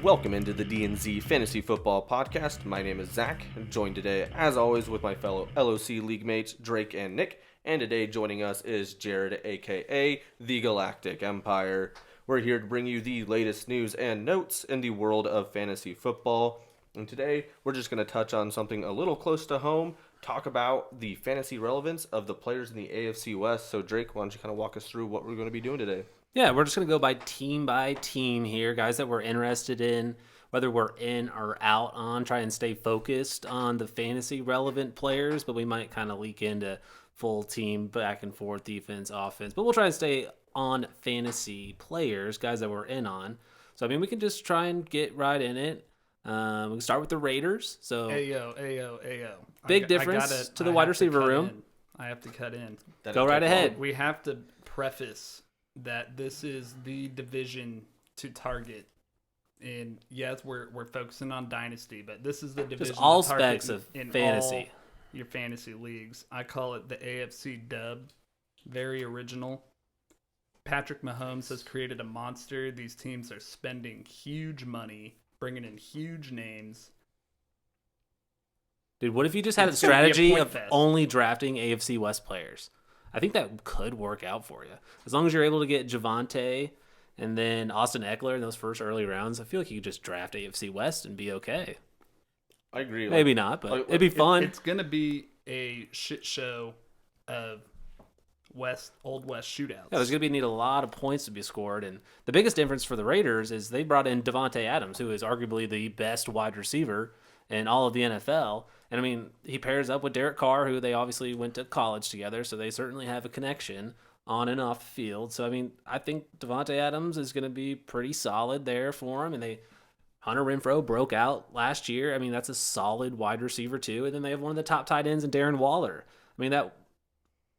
Welcome into the DNZ Fantasy Football Podcast. My name is Zach, joined today, as always, with my fellow LOC league mates, Drake and Nick. And today joining us is Jared, aka the Galactic Empire. We're here to bring you the latest news and notes in the world of fantasy football. And today, we're just going to touch on something a little close to home, talk about the fantasy relevance of the players in the AFC West. So, Drake, why don't you kind of walk us through what we're going to be doing today? Yeah, we're just going to go by team here, guys that we're interested in, whether we're in or out on, try and stay focused on the fantasy relevant players, but we might kind of leak into full team, back and forth, defense, offense, but we'll try and stay on fantasy players, guys that we're in on. So, I mean, we can just try and get right in it. We can start with the Raiders. So, Ayo. Big difference to the wide receiver room. I have to cut in. Go right ahead. We have to preface that this is the division to target. And yes, we're focusing on dynasty, but this is the division just all to target specs of in fantasy. All your fantasy leagues. I call it the AFC dub. Very original. Patrick Mahomes has created a monster. These teams are spending huge money, bringing in huge names. Dude, what if you just had a It's gonna be a strategy point of fest. only drafting AFC West players? I think that could work out for you. As long as you're able to get Javonte and then Austin Eckler in those first early rounds, I feel like you could just draft AFC West and be okay. I agree. Maybe not, but it'd be fun. It's going to be a shit show of Old West shootouts. Yeah, there's going to need a lot of points to be scored. And the biggest difference for the Raiders is they brought in Davante Adams, who is arguably the best wide receiver in all of the NFL. And, I mean, he pairs up with Derek Carr, who they obviously went to college together, so they certainly have a connection on and off the field. So, I mean, I think Davante Adams is going to be pretty solid there for him. And Hunter Renfrow broke out last year. I mean, that's a solid wide receiver, too. And then they have one of the top tight ends in Darren Waller. I mean,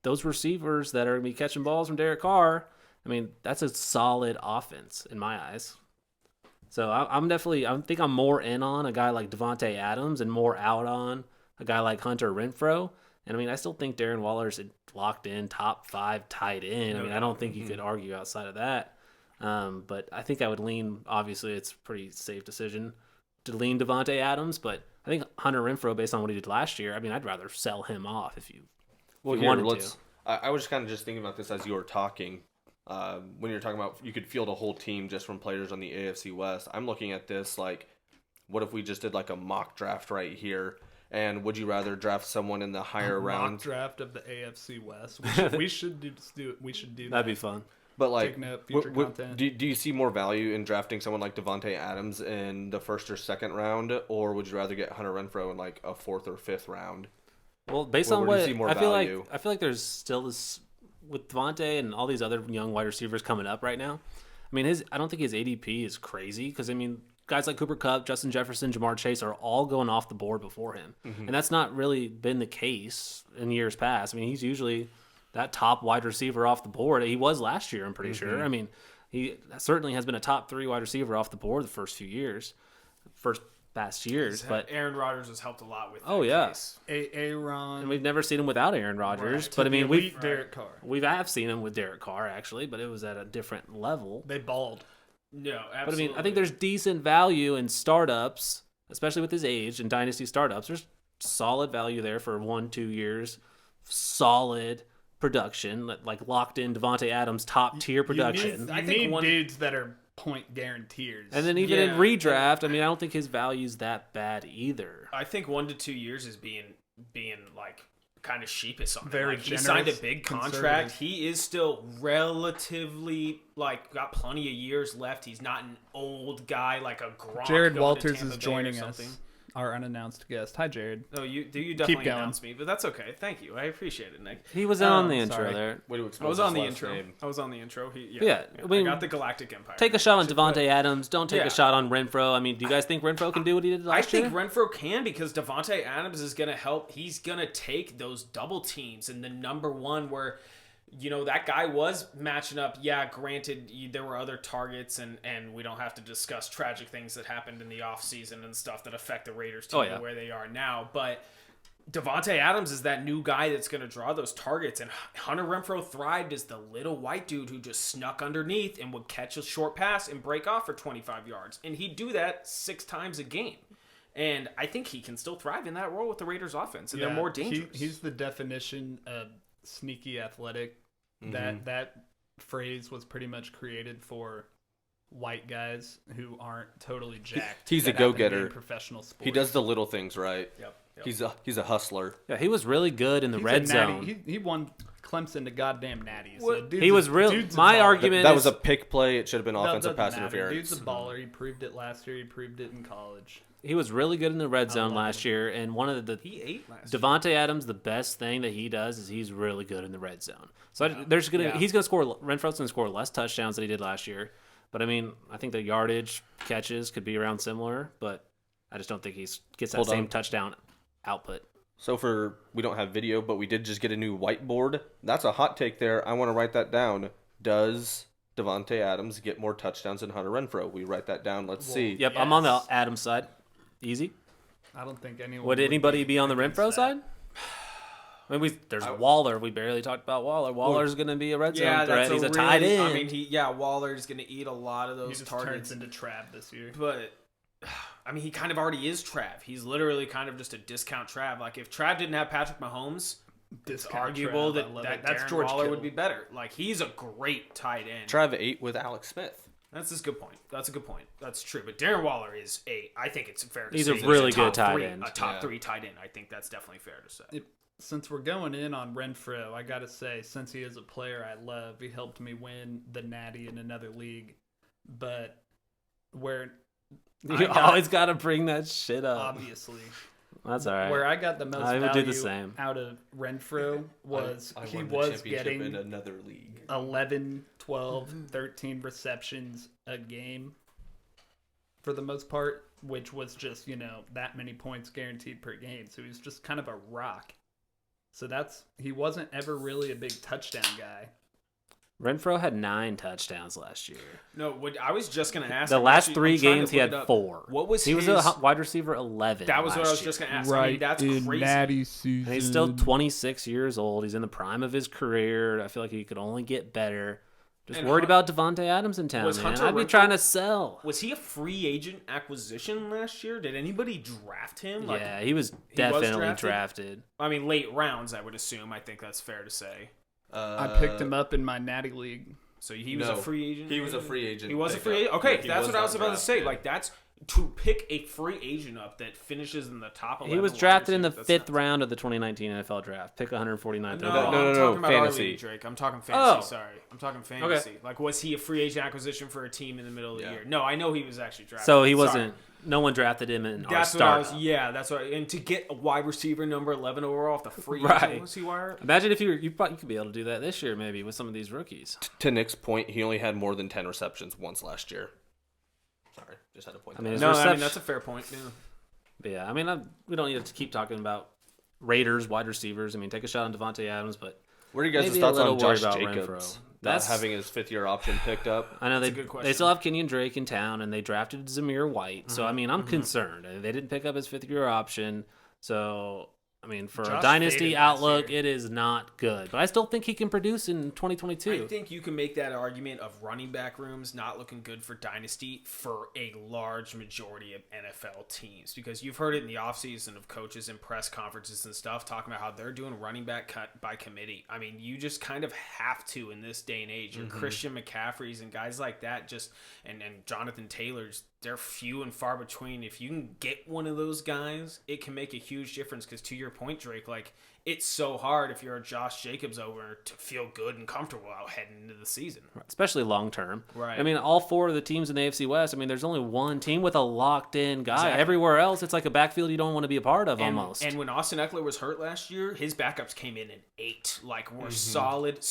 those receivers that are going to be catching balls from Derek Carr, I mean, that's a solid offense in my eyes. So I think I'm more in on a guy like Davante Adams and more out on a guy like Hunter Renfrow. And I mean, I still think Darren Waller's locked in top 5 tight end. I mean, I don't think you could argue outside of that. But I think I would lean, obviously it's a pretty safe decision to lean Davante Adams, but I think Hunter Renfrow, based on what he did last year, I mean, I'd rather sell him off if you wanted to. I was kind of just thinking about this as you were talking. When you're talking about you could field a whole team just from players on the AFC West, I'm looking at this like, what if we just did like a mock draft right here? And would you rather draft someone in the higher round? Mock draft of the AFC West. We should do that. That'd be fun. But like, Taking up future content. do you see more value in drafting someone like Davante Adams in the first or second round, or would you rather get Hunter Renfrow in like a 4th or 5th round? Well, based on Where do what you see more I feel value? like there's still this with Devontae and all these other young wide receivers coming up right now. I mean, I don't think his ADP is crazy because I mean, guys like Cooper Kupp, Justin Jefferson, Jamar Chase are all going off the board before him, and that's not really been the case in years past. I mean, he's usually that top wide receiver off the board. He was last year, I'm pretty sure. I mean, he certainly has been a top 3 wide receiver off the board the first past years, but Aaron Rodgers has helped a lot with that Oh, yeah. case. Aaron. and we've never seen him without Aaron Rodgers. Right. But I mean, Elite Derek Carr. we have seen him with Derek Carr actually, but it was at a different level. They balled. No, absolutely. But I mean, I think there's decent value in startups, especially with his age and dynasty startups. There's solid value there for 1-2 years, solid production, like locked in Davante Adams top tier production. You need dudes that are point guarantees. And then even in Yeah. redraft, I mean, I don't think his value's that bad either. I think 1 to 2 years is being like kind of sheepish on him. Very Like, he signed a generous, big conservative. contract. He is still relatively like got plenty of years left. He's not an old guy like a Gronk. Jared going to Walters Tampa is Bay or joining something. us, our unannounced guest. Hi, Jared. Oh, you definitely going. announced me, but that's okay. Thank you. I appreciate it, Nick. He was in on the Oh, intro sorry. there. Way to I expose was on his the last intro. name. I was on the intro. Yeah, I mean, I got the Galactic Empire. Take a shot on But- Davante Adams. Don't take Yeah. a shot on Renfrow. I mean, do you guys think Renfrow can do what he did I last year? think Renfrow can because Davante Adams is going to help. He's going to take those double teams and the number one where, you know, that guy was matching up. Yeah, granted, there were other targets and we don't have to discuss tragic things that happened in the offseason and stuff that affect the Raiders team Oh, yeah. where they are now. But Davante Adams is that new guy that's going to draw those targets, and Hunter Renfrow thrived as the little white dude who just snuck underneath and would catch a short pass and break off for 25 yards. And he'd do that 6 times a game. And I think he can still thrive in that role with the Raiders offense, and they're more dangerous. He's the definition of sneaky athletic. That phrase was pretty much created for white guys who aren't totally jacked. He's a go-getter. Professional sports. He does the little things right. Yep. He's a hustler. Yeah, he was really good in the red zone. He won Clemson to goddamn natties. What? So He was real. My argument That is was a pick play. It should have been offensive pass Doesn't matter. interference. Dude's a baller. He proved it last year. He proved it in college. he was really good in the red zone love last year. And one of the He ate last year. Davante Adams, the best thing that he does is he's really good in the red zone. So he's gonna score. Renfro's gonna score less touchdowns than he did last year. But I mean, I think the yardage catches could be around similar, but I just don't think he gets that same touchdown output. So we don't have video, but we did just get a new whiteboard. That's a hot take there. I want to write that down. Does Davante Adams get more touchdowns than Hunter Renfrow? We write that down. Let's see. Yep, I'm on the Adams side. Easy. I don't think anyone Would anybody be on the against Renfro that. side? I mean, there's Waller. We barely talked about Waller. Waller's going to be a red zone threat. He's a tight end. I mean, Waller's going to eat a lot of He those just targets. turns into Trav this year. But I mean, he kind of already is Trav. He's literally kind of just a discount Trav. Like if Trav didn't have Patrick Mahomes, it's arguable that That's Darren George Waller Kittle. would be better. Like he's a great tight end. Trav 8 with Alex Smith. That's a good point. That's a good point. That's true. But Darren Waller is I think it's fair to He's say a really good top tight three, end. a top 3 tight end. I think that's definitely fair to say. Since we're going in on Renfro, I got to say, since he is a player I love, he helped me win the Natty in another league. But where You always got to bring that shit up. obviously, That's all right. where I got the most I would value do the same. out of Renfro was I he won the was championship getting in another league. 11, 12, 13 receptions a game for the most part, which was just, that many points guaranteed per game. So he was just kind of a rock. So he wasn't ever really a big touchdown guy. Renfro had 9 touchdowns last year. No, I was just going to ask. The last 3 games, he had 4. What was he was a wide receiver 11. That was what I was last just year. going to ask. I mean, that's crazy. Natty season. And he's still 26 years old. He's in the prime of his career. I feel like he could only get better. Just worried about Davante Adams in town, was man. Hunter I'd be Renfrow- trying to sell. Was he a free agent acquisition last year? Did anybody draft him? Yeah, he was definitely drafted? drafted. I mean, late rounds, I would assume. I think that's fair to say. I picked him up in my Natty league. So he was a free agent? He was a free agent. He was a pickup. free agent? Okay, Yeah, he that's was what I was not about to say. drafted. Like, that's to pick a free agent up that finishes in the top 11. He was wide drafted in the receivers. That's 5th round of the 2019 NFL draft. Pick 149th. No, overall. no, I'm talking about fantasy. our league, Drake. I'm talking fantasy. Oh. Sorry, I'm talking fantasy. Like, was he a free agent acquisition for a team in the middle of the Yeah. year? No, I know he was actually drafted. So he Sorry. wasn't. No one drafted him in our That's what I start. was. Yeah, that's right. And to get a wide receiver number 11 overall off the free Right. agency wire. Imagine if you could be able to do that this year, maybe with some of these rookies. To Nick's point, he only had more than 10 receptions once last year. Sorry, just had to point I that mean, out. his No, I reception- mean that's a fair point. Yeah. But yeah, I mean, we don't need to keep talking about Raiders wide receivers. I mean, take a shot on Davante Adams, but What are you guys' maybe a thoughts little on worried Josh about Jacobs Renfro. not That's- having his 5th-year option picked up? I know That's a good question. they still have Kenyon Drake in town, and they drafted Zamir White. So I mean, I'm concerned. They didn't pick up his 5th-year option, so I mean, for a Josh dynasty faded last outlook, year. it is not good. But I still think he can produce in 2022. I think you can make that argument of running back rooms not looking good for dynasty for a large majority of NFL teams, because you've heard it in the offseason of coaches and press conferences and stuff talking about how they're doing running back cut by committee. I mean, you just kind of have to in this day and age. Your Christian McCaffreys and guys like that and Jonathan Taylor's, they're few and far between. If you can get one of those guys, it can make a huge difference, because to your point, Drake, like, it's so hard if you're a Josh Jacobs owner to feel good and comfortable out heading into the season. Especially long term. Right. I mean, all 4 of the teams in the AFC West, I mean, there's only one team with a locked-in guy. Exactly. Everywhere else, it's like a backfield you don't want to be a part of almost. And when Austin Eckler was hurt last year, his backups came in at 8. Like, were solid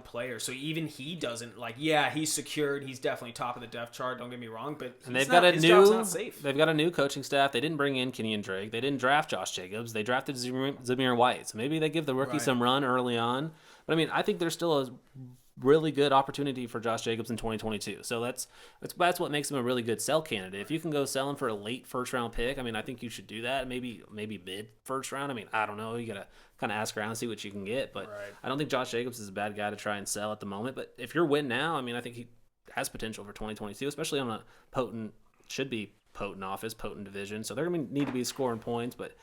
players. So even he doesn't, like, yeah, he's secured. He's definitely top of the depth chart. Don't get me wrong, but And they've got a his job's not new safe. they've got a new coaching staff. They didn't bring in Kenyon Drake. They didn't draft Josh Jacobs. They drafted Zamir White. So maybe they give the rookie Right. some run early on. But I mean, I think there's still a really good opportunity for Josh Jacobs in 2022. So that's what makes him a really good sell candidate. If you can go sell him for a late first round pick, I mean, I think you should do that. Maybe mid first round. I mean, I don't know. You gotta kind of ask around and see what you can get. But I don't think Josh Jacobs is a bad guy to try and sell at the moment. But if you're win now, I mean, I think he has potential for 2022, especially on a potent division. So they're going to need to be scoring points. But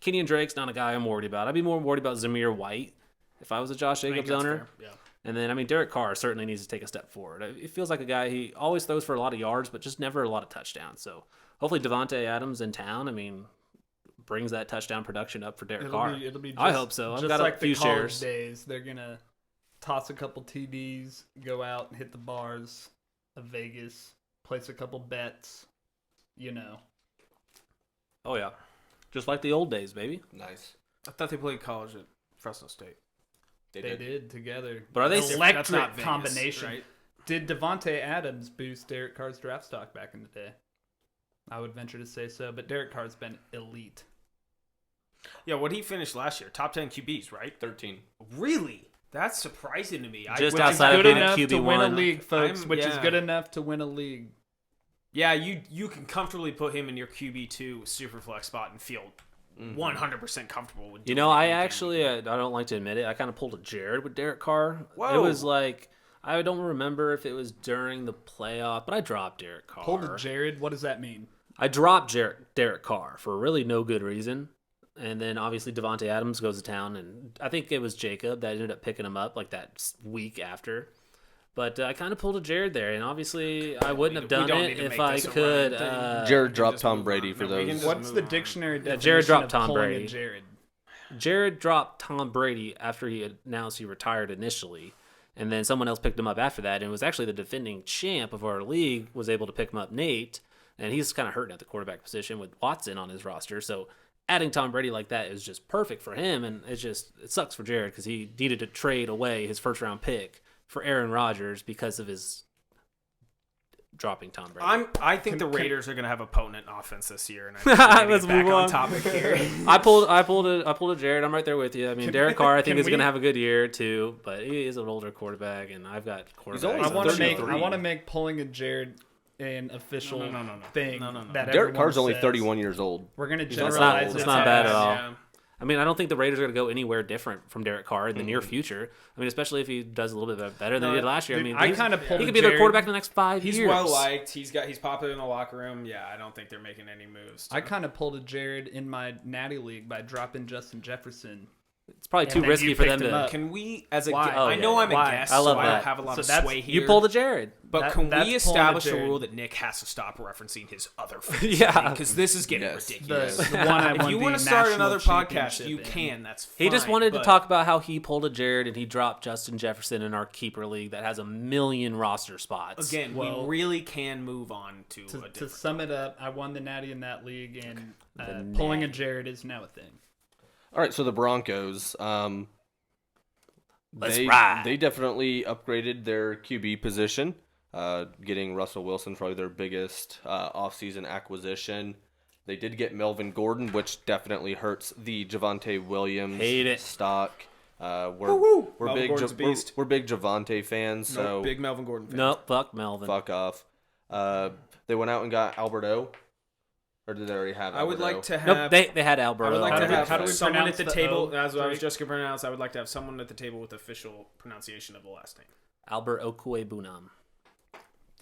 Kenyon Drake's not a guy I'm worried about. I'd be more worried about Zamir White if I was a Josh Jacobs owner. Yeah. And then, I mean, Derek Carr certainly needs to take a step forward. It feels like a guy, he always throws for a lot of yards, but just never a lot of touchdowns. So hopefully Davante Adams in town, I mean, brings that touchdown production up for Derek Carr. It'll be just, I hope so. I've got like a few the college shares. days. They're going to toss a couple TDs, go out and hit the bars of Vegas, place a couple bets, you know. Oh, yeah. Just like the old days, baby. Nice. I thought they played college at Fresno State. They did together. But are they That's electric not Vegas, combination? right? Did Davante Adams boost Derek Carr's draft stock back in the day? I would venture to say so, but Derek Carr's been elite. Yeah, what he finished last year? Top 10 QBs, right? 13. Really? That's surprising to me. Just Which outside is of good being a enough to win a QB1. league, folks. I'm- Which is yeah. good enough to win a league. Yeah, you can comfortably put him in your QB2 superflex spot and feel 100% comfortable with doing I it. actually, I don't like to admit it, I kind of pulled a Jared with Derek Carr. Whoa. It was like, I don't remember if it was during the playoff, but I dropped Derek Carr. Hold it, Jared. What does that mean? I dropped Derek Carr for really no good reason. And then obviously Davante Adams goes to town, and I think it was Jacob that ended up picking him up like that week after. But I kind of pulled a Jared there, and obviously I wouldn't have done don't it need to if make I this a could. running thing. Jared can dropped just Tom move Brady on. for No, we can those. just What's move the on. dictionary definition Jared dropped of Tom pulling Brady. a Jared? Jared dropped Tom Brady after he announced he retired initially, and then someone else picked him up after that, and it was actually the defending champ of our league was able to pick him up, Nate, and he's kind of hurting at the quarterback position with Watson on his roster, so adding Tom Brady like that is just perfect for him, and it sucks for Jared because he needed to trade away his first-round pick for Aaron Rodgers because of his dropping Tom Brady. I think the Raiders are going to have a potent offense this year, and I think we're gonna Let's get back move on on. topic here. I pulled a Jared. I'm right there with you. I mean, Derek Carr, I think can is going we- to have a good year too, but he is an older quarterback, and I've got quarterbacks. only I want to 33. make pulling a Jared an official No. thing. No. That Derek everyone Carr's only says. 31 years old. We're gonna not generalize. old. it It's not to bad at us. all. Yeah. I mean, I don't think the Raiders are going to go anywhere different from Derek Carr in the near future. I mean, especially if he does a little bit better than he did last year. Dude, I mean, I he's- kind of pulled he a could be their Jared. quarterback in the next 5 He's years. well liked. He's popular in the locker room. Yeah, I don't think they're making any moves. I kind of pulled a Jared in my Natty League by dropping Justin Jefferson. It's probably too then risky you for them picked him to. up. Can we, as a Why? guest, Oh, I know yeah, I'm why? a guest, I love so I that. don't have a lot So of that's- sway here. You pulled a Jared. But can that's we pulling a establish a Jared. rule that Nick has to stop referencing his other Yeah. because this is getting Yes. ridiculous. The one I If won you the want to start national another podcast, championship you in. can. That's fine. He just wanted to but- talk about how he pulled a Jared and he dropped Justin Jefferson in our keeper league that has 1 million roster spots. Again, Well, we really can move on to a To different. sum it up, I won the Natty in that league, and The pulling a Natty. Jared is now a thing. All right, so the Broncos, Let's they ride. they definitely upgraded their QB position, getting Russell Wilson, probably their biggest offseason acquisition. They did get Melvin Gordon, which definitely hurts the Javonte Williams Hate it. stock. We're Melvin big Gordon's a beast. we're big Javonte fans, so No, big Melvin Gordon fan. Nope, fuck Melvin. fuck off. They went out and got Alberto, or did they already have? I would Alberto? like to Nope, have. they had I Alberto. would like How to do we- have how do we someone at pronounce the the table. O, As I was Drake? just going to pronounce, I would like to have someone at the table with official pronunciation of the last name. Albert Okwuegbunam.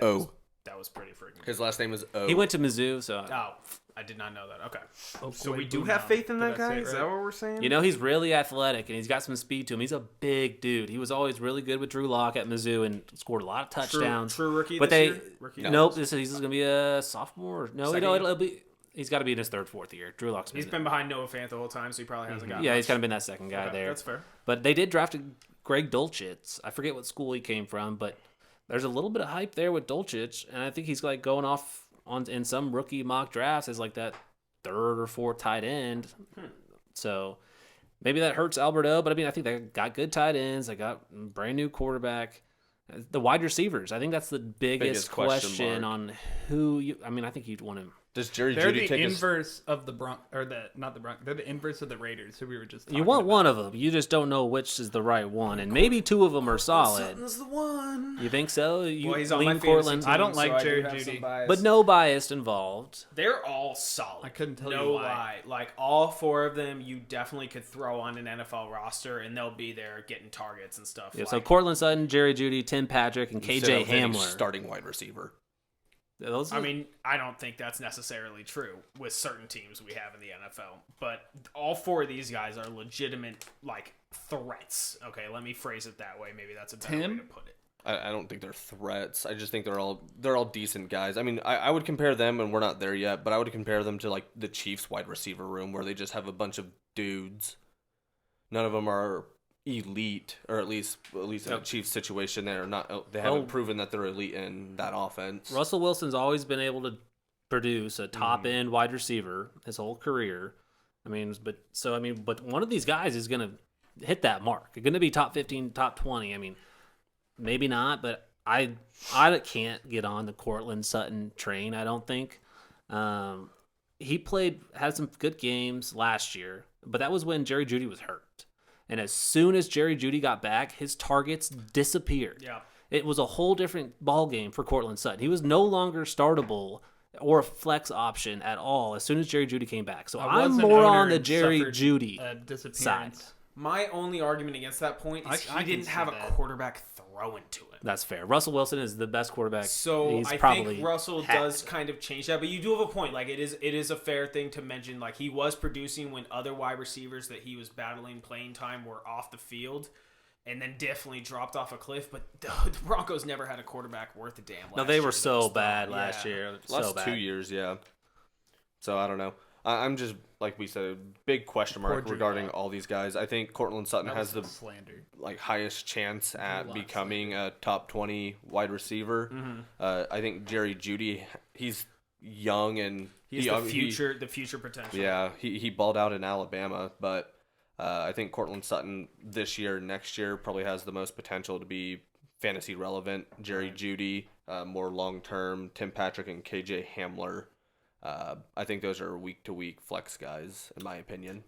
Oh, That was pretty freaking. his last name is O. He went to Mizzou, so Oh, I did not know that. Okay. So Okwuegbunam. we do have faith in that Did I say guy? it Is right? that what we're saying? you know he's really athletic and he's got some speed to him. He's a big dude. He was always really good with Drew Lock at Mizzou and scored a lot of touchdowns. True rookie But this they year? Rookie nope. He's going to be a sophomore. No, Second no, year? it'll be. He's got to be in his third, fourth year. Drew Lock's He's been behind Noah Fant the whole time, so he probably hasn't got yeah, much. he's kind of been that second guy Okay, there. That's fair. But they did draft Greg Dulcich. I forget what school he came from, but there's a little bit of hype there with Dulcich, and I think he's like going off in some rookie mock drafts as like that third or fourth tight end. So maybe that hurts Alberto, but I mean I think they got good tight ends. They got a brand new quarterback. The wide receivers, I think that's the biggest Biggest question question mark. on who you. I mean, I think you'd want to Does Jerry They're Jeudy the take inverse of the not the Broncos. They're the inverse of the Raiders, who we were just talking You want about. one of them. You just don't know which is the right one, and maybe two of them are solid. Sutton's the one. You think so? You Well, he's on my lean fantasy Cortland, team, I don't so like do Jerry have some Jeudy. bias. but no bias involved. They're all solid. I couldn't tell no you why. lie. Like all four of them, you definitely could throw on an NFL roster, and they'll be there getting targets and stuff. Yeah, so Cortland Sutton, Jerry Jeudy, Tim Patrick, and instead KJ of any Hamler. starting wide receiver? Those I mean, I don't think that's necessarily true with certain teams we have in the NFL, but all four of these guys are legitimate like threats. Okay, let me phrase it that way. Maybe that's a better way to put it. I don't think they're threats. I just think they're all decent guys. I mean, I would compare them, and we're not there yet, but I would compare them to like the Chiefs wide receiver room, where they just have a bunch of dudes. None of them are elite, or at least in a Chiefs situation, they're not. They haven't proven that they're elite in that offense. Russell Wilson's always been able to produce a top end wide receiver his whole career. I mean, but one of these guys is going to hit that mark. They're going to be top 15, top 20. I mean, maybe not, but I can't get on the Cortland Sutton train. I don't think. He had some good games last year, but that was when Jerry Jeudy was hurt. And as soon as Jerry Jeudy got back, his targets disappeared. Yeah. It was a whole different ball game for Cortland Sutton. He was no longer startable or a flex option at all as soon as Jerry Jeudy came back. So I'm more on the Jerry Jeudy side. My only argument against that point is he didn't have a quarterback throwing to him. That's fair. Russell Wilson is the best quarterback. So he's I probably think Russell does kind of change that, but you do have a point. Like it is a fair thing to mention. Like he was producing when other wide receivers that he was battling playing time were off the field, and then definitely dropped off a cliff. But the Broncos never had a quarterback worth a damn. No, they were so bad last year. Last 2 years, yeah. So I don't know. I'm just, like we said, big question mark regarding all these guys. I think Cortland Sutton has the highest chance at becoming a top 20 wide receiver. I think Jerry Jeudy, he's young and he's the future potential. Yeah, he balled out in Alabama, but I think Cortland Sutton this year, next year, probably has the most potential to be fantasy relevant. Jerry Jeudy, more long term. Tim Patrick and KJ Hamler. I think those are week-to-week flex guys, in my opinion.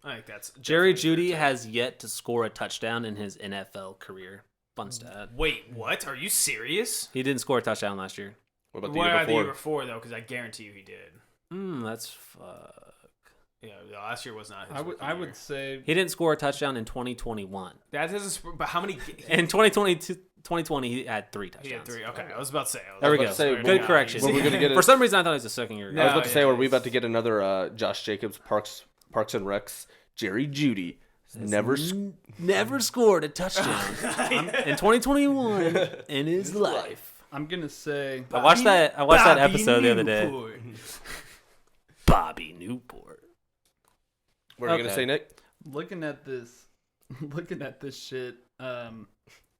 I think that's Jerry Jeudy has yet to score a touchdown in his NFL career. Fun stat. Wait, what? Are you serious? He didn't score a touchdown last year. What about the year before, though? Because I guarantee you he did. That's fuck. Yeah, last year was not his I would say he didn't score a touchdown in 2021. That doesn't. But how many? In 2020, he had 3 touchdowns. He had 3. Okay, I was about to say. There we go. Good correction. Were we gonna get For some reason, I thought it was a second year. I was about to say, were we about to get another Josh Jacobs, Parks and Recs, Jerry Jeudy? Never scored a touchdown in 2021 in his life. I'm gonna say I watched that episode the other day. Bobby Newport. What are you gonna say, Nick? Looking at this shit,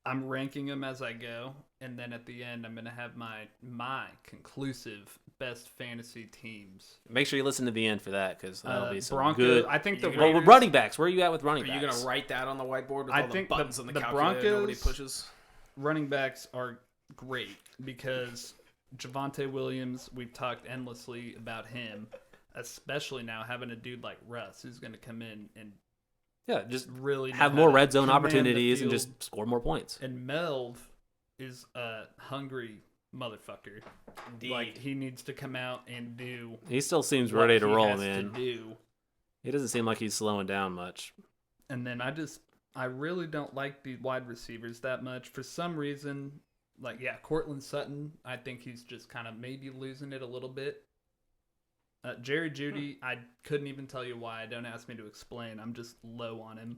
I'm ranking them as I go, and then at the end, I'm gonna have my conclusive best fantasy teams. Make sure you listen to the end for that because that'll be some Broncos, good. I think the Well, running backs. Where are you at with running backs? Are you gonna write that on the whiteboard with I all the think buttons on the the calculator Broncos nobody pushes? running backs are great because Javonte Williams, we've talked endlessly about him, especially now having a dude like Russ who's going to come in and just really have more red zone opportunities and just score more points. And Melv is a hungry motherfucker. Indeed. Like he needs to come out and do. He still seems ready to roll, man. He doesn't seem like he's slowing down much. And then I really don't like the wide receivers that much for some reason. Like, Cortland Sutton, I think he's just kind of maybe losing it a little bit. Jerry Jeudy, I couldn't even tell you why. Don't ask me to explain. I'm just low on him.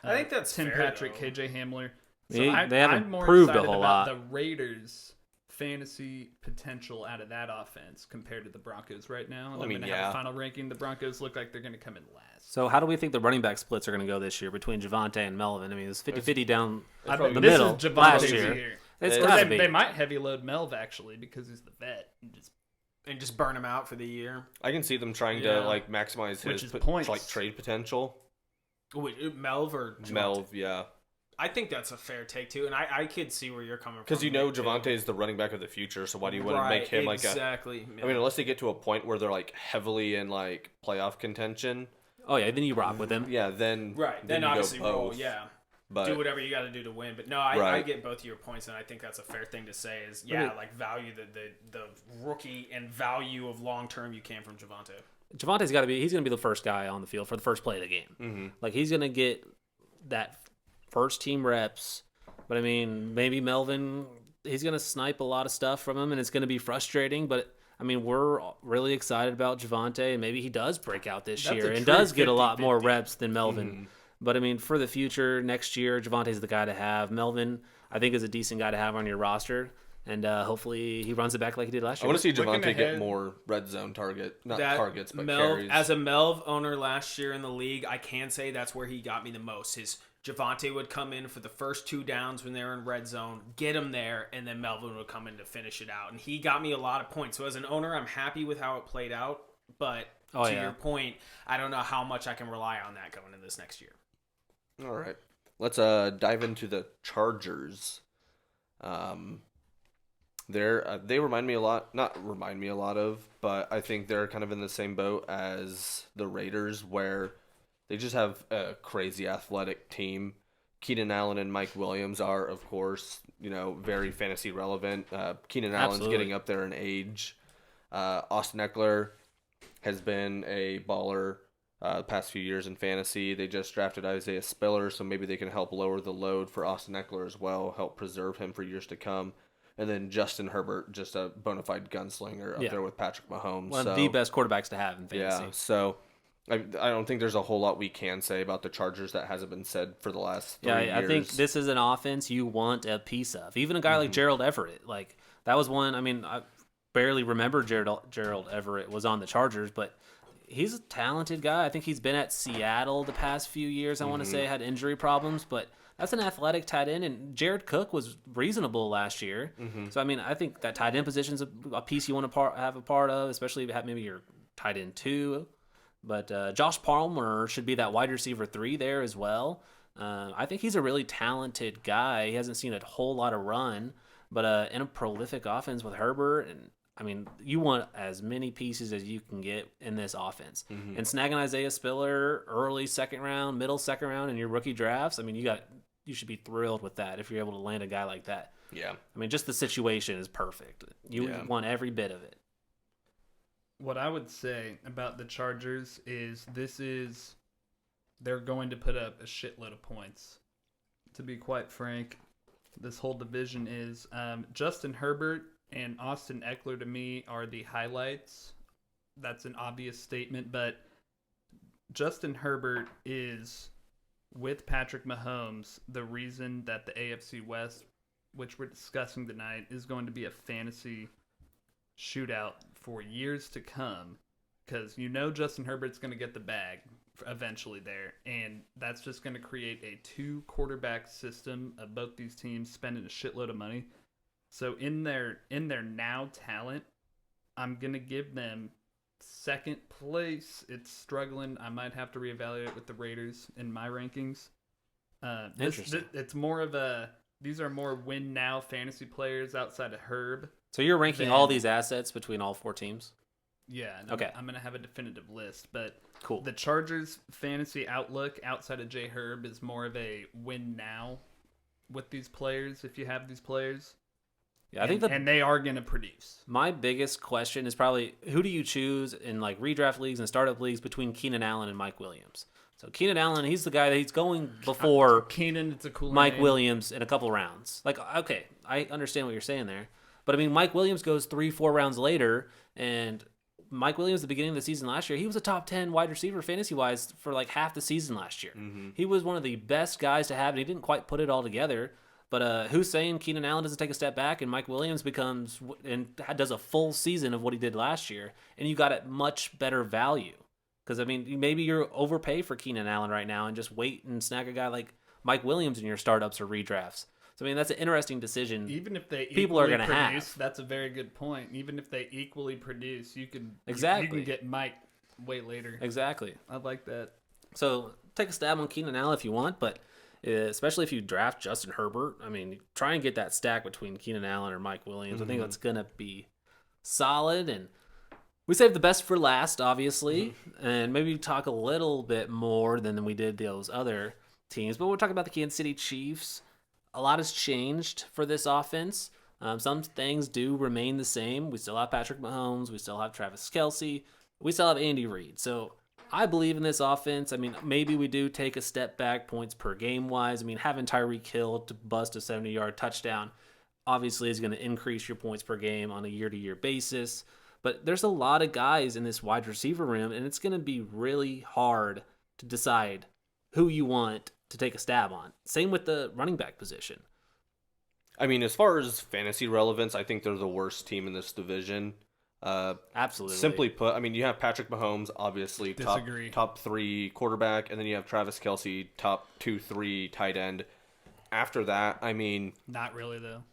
I think that's Tim fair, Patrick, though. KJ Hamler. So They haven't I'm more proved a excited whole about lot. the Raiders' fantasy potential out of that offense compared to the Broncos right now. And I'm going to have a final ranking. The Broncos look like they're going to come in last. So how do we think the running back splits are going to go this year between Javonte and Melvin? I mean, it's 50-50 down the middle This is last Javonte's year. It's gotta be. They might heavy load Melv actually because he's the vet and just burn him out for the year. I can see them trying to maximize his points. trade potential. Wait, Melv or Javonte? Melv, yeah. I think that's a fair take too, and I could see where you're coming from. Because Javonte is the running back of the future, so why do you want to make him exactly? I mean, unless they get to a point where they're like heavily in like playoff contention. Oh yeah, then you rock with him. Yeah, then then you obviously go both. roll. Yeah. But, do whatever you got to do to win. But no, I get both of your points, and I think that's a fair thing to say is, like value the rookie and value of long-term you can from Javonte. Javonte's got to be, he's going to be the first guy on the field for the first play of the game. Mm-hmm. Like, he's going to get that first team reps. But, I mean, maybe Melvin, he's going to snipe a lot of stuff from him, and it's going to be frustrating. But, I mean, we're really excited about Javonte, and maybe he does break out this year and does get a lot more reps than Melvin. Mm-hmm. But, I mean, for the future, next year, Javonte's the guy to have. Melvin, I think, is a decent guy to have on your roster. And hopefully he runs it back like he did last year. I want to see Javonte get more red zone targets, but carries. As a Melv owner last year in the league, I can say that's where he got me the most. His Javonte would come in for the first 2 downs when they were in red zone, get him there, and then Melvin would come in to finish it out. And he got me a lot of points. So as an owner, I'm happy with how it played out. But to your point, I don't know how much I can rely on that going into this next year. All right. Let's dive into the Chargers. They remind me a lot, not remind me a lot of, but I think they're kind of in the same boat as the Raiders, where they just have a crazy athletic team. Keenan Allen and Mike Williams are, of course, very fantasy relevant. Keenan Allen's getting up there in age. Austin Eckler has been a baller the past few years in fantasy. They just drafted Isaiah Spiller, so maybe they can help lower the load for Austin Eckler as well, help preserve him for years to come. And then Justin Herbert, just a bona fide gunslinger up there with Patrick Mahomes. One of the best quarterbacks to have in fantasy. Yeah, so I don't think there's a whole lot we can say about the Chargers that hasn't been said for the last 3 years. I think this is an offense you want a piece of. Even a guy like Gerald Everett, like that was one. I mean, I barely remember Gerald Everett was on the Chargers, but he's a talented guy. I think he's been at Seattle the past few years. I want to say had injury problems, but that's an athletic tight end, and Jared Cook was reasonable last year. So, I mean, I think that tight end position is a piece you want to have a part of, especially if you have maybe your tight end 2. But Josh Palmer should be that wide receiver 3 there as well. I think he's a really talented guy. He hasn't seen a whole lot of run, but in a prolific offense with Herbert, and I mean, you want as many pieces as you can get in this offense. And snagging Isaiah Spiller early second round, middle second round in your rookie drafts, I mean, you should be thrilled with that if you're able to land a guy like that. Yeah. I mean, just the situation is perfect. You want every bit of it. What I would say about the Chargers is they're going to put up a shitload of points. To be quite frank, this whole division is Justin Herbert and Austin Eckler to me are the highlights. That's an obvious statement, but Justin Herbert is, with Patrick Mahomes, the reason that the AFC West, which we're discussing tonight, is going to be a fantasy shootout for years to come, because Justin Herbert's going to get the bag eventually there, and that's just going to create a 2-quarterback system of both these teams spending a shitload of money. So in their now talent, I'm going to give them second place. It's struggling. I might have to reevaluate with the Raiders in my rankings. It's more of these are more win now fantasy players outside of Herb. So you're ranking all these assets between all 4 teams? Yeah. Okay. I'm going to have a definitive list, but cool. The Chargers fantasy outlook outside of J Herb is more of a win now with these players, if you have these players. Yeah, and they are going to produce. My biggest question is probably, who do you choose in like redraft leagues and startup leagues between Keenan Allen and Mike Williams? So Keenan Allen, he's the guy that he's going before Keenan. It's a cool Mike name. Williams in a couple rounds. Like, okay, I understand what you're saying there, but I mean, Mike Williams goes 3-4 rounds later, and Mike Williams, at the beginning of the season last year, he was a top 10 wide receiver fantasy-wise for like half the season last year. He was one of the best guys to have, and he didn't quite put it all together. But who's saying Keenan Allen doesn't take a step back and Mike Williams becomes and does a full season of what he did last year, and you got it much better value? Because, I mean, maybe you're overpay for Keenan Allen right now and just wait and snag a guy like Mike Williams in your startups or redrafts. So, I mean, that's an interesting decision. Even if they people are going to have. That's a very good point. Even if they equally produce, you can you can get Mike way later. Exactly. I like that. So take a stab on Keenan Allen if you want, but especially if you draft Justin Herbert. I mean, try and get that stack between Keenan Allen or Mike Williams. I think that's going to be solid. And we saved the best for last, obviously, and maybe talk a little bit more than we did those other teams. But we'll talk about the Kansas City Chiefs. A lot has changed for this offense. Some things do remain the same. We still have Patrick Mahomes. We still have Travis Kelce. We still have Andy Reid. So I believe in this offense. I mean, maybe we do take a step back points per game wise. I mean, having Tyreek Hill to bust a 70-yard touchdown obviously is going to increase your points per game on a year-to-year basis. But there's a lot of guys in this wide receiver room, and it's going to be really hard to decide who you want to take a stab on. Same with the running back position. I mean, as far as fantasy relevance, I think they're the worst team in this division. Absolutely. Simply put, I mean, you have Patrick Mahomes, obviously Disagree. top 3 quarterback, and then you have Travis Kelce, top 2-3 tight end. After that, I mean, Not really, though.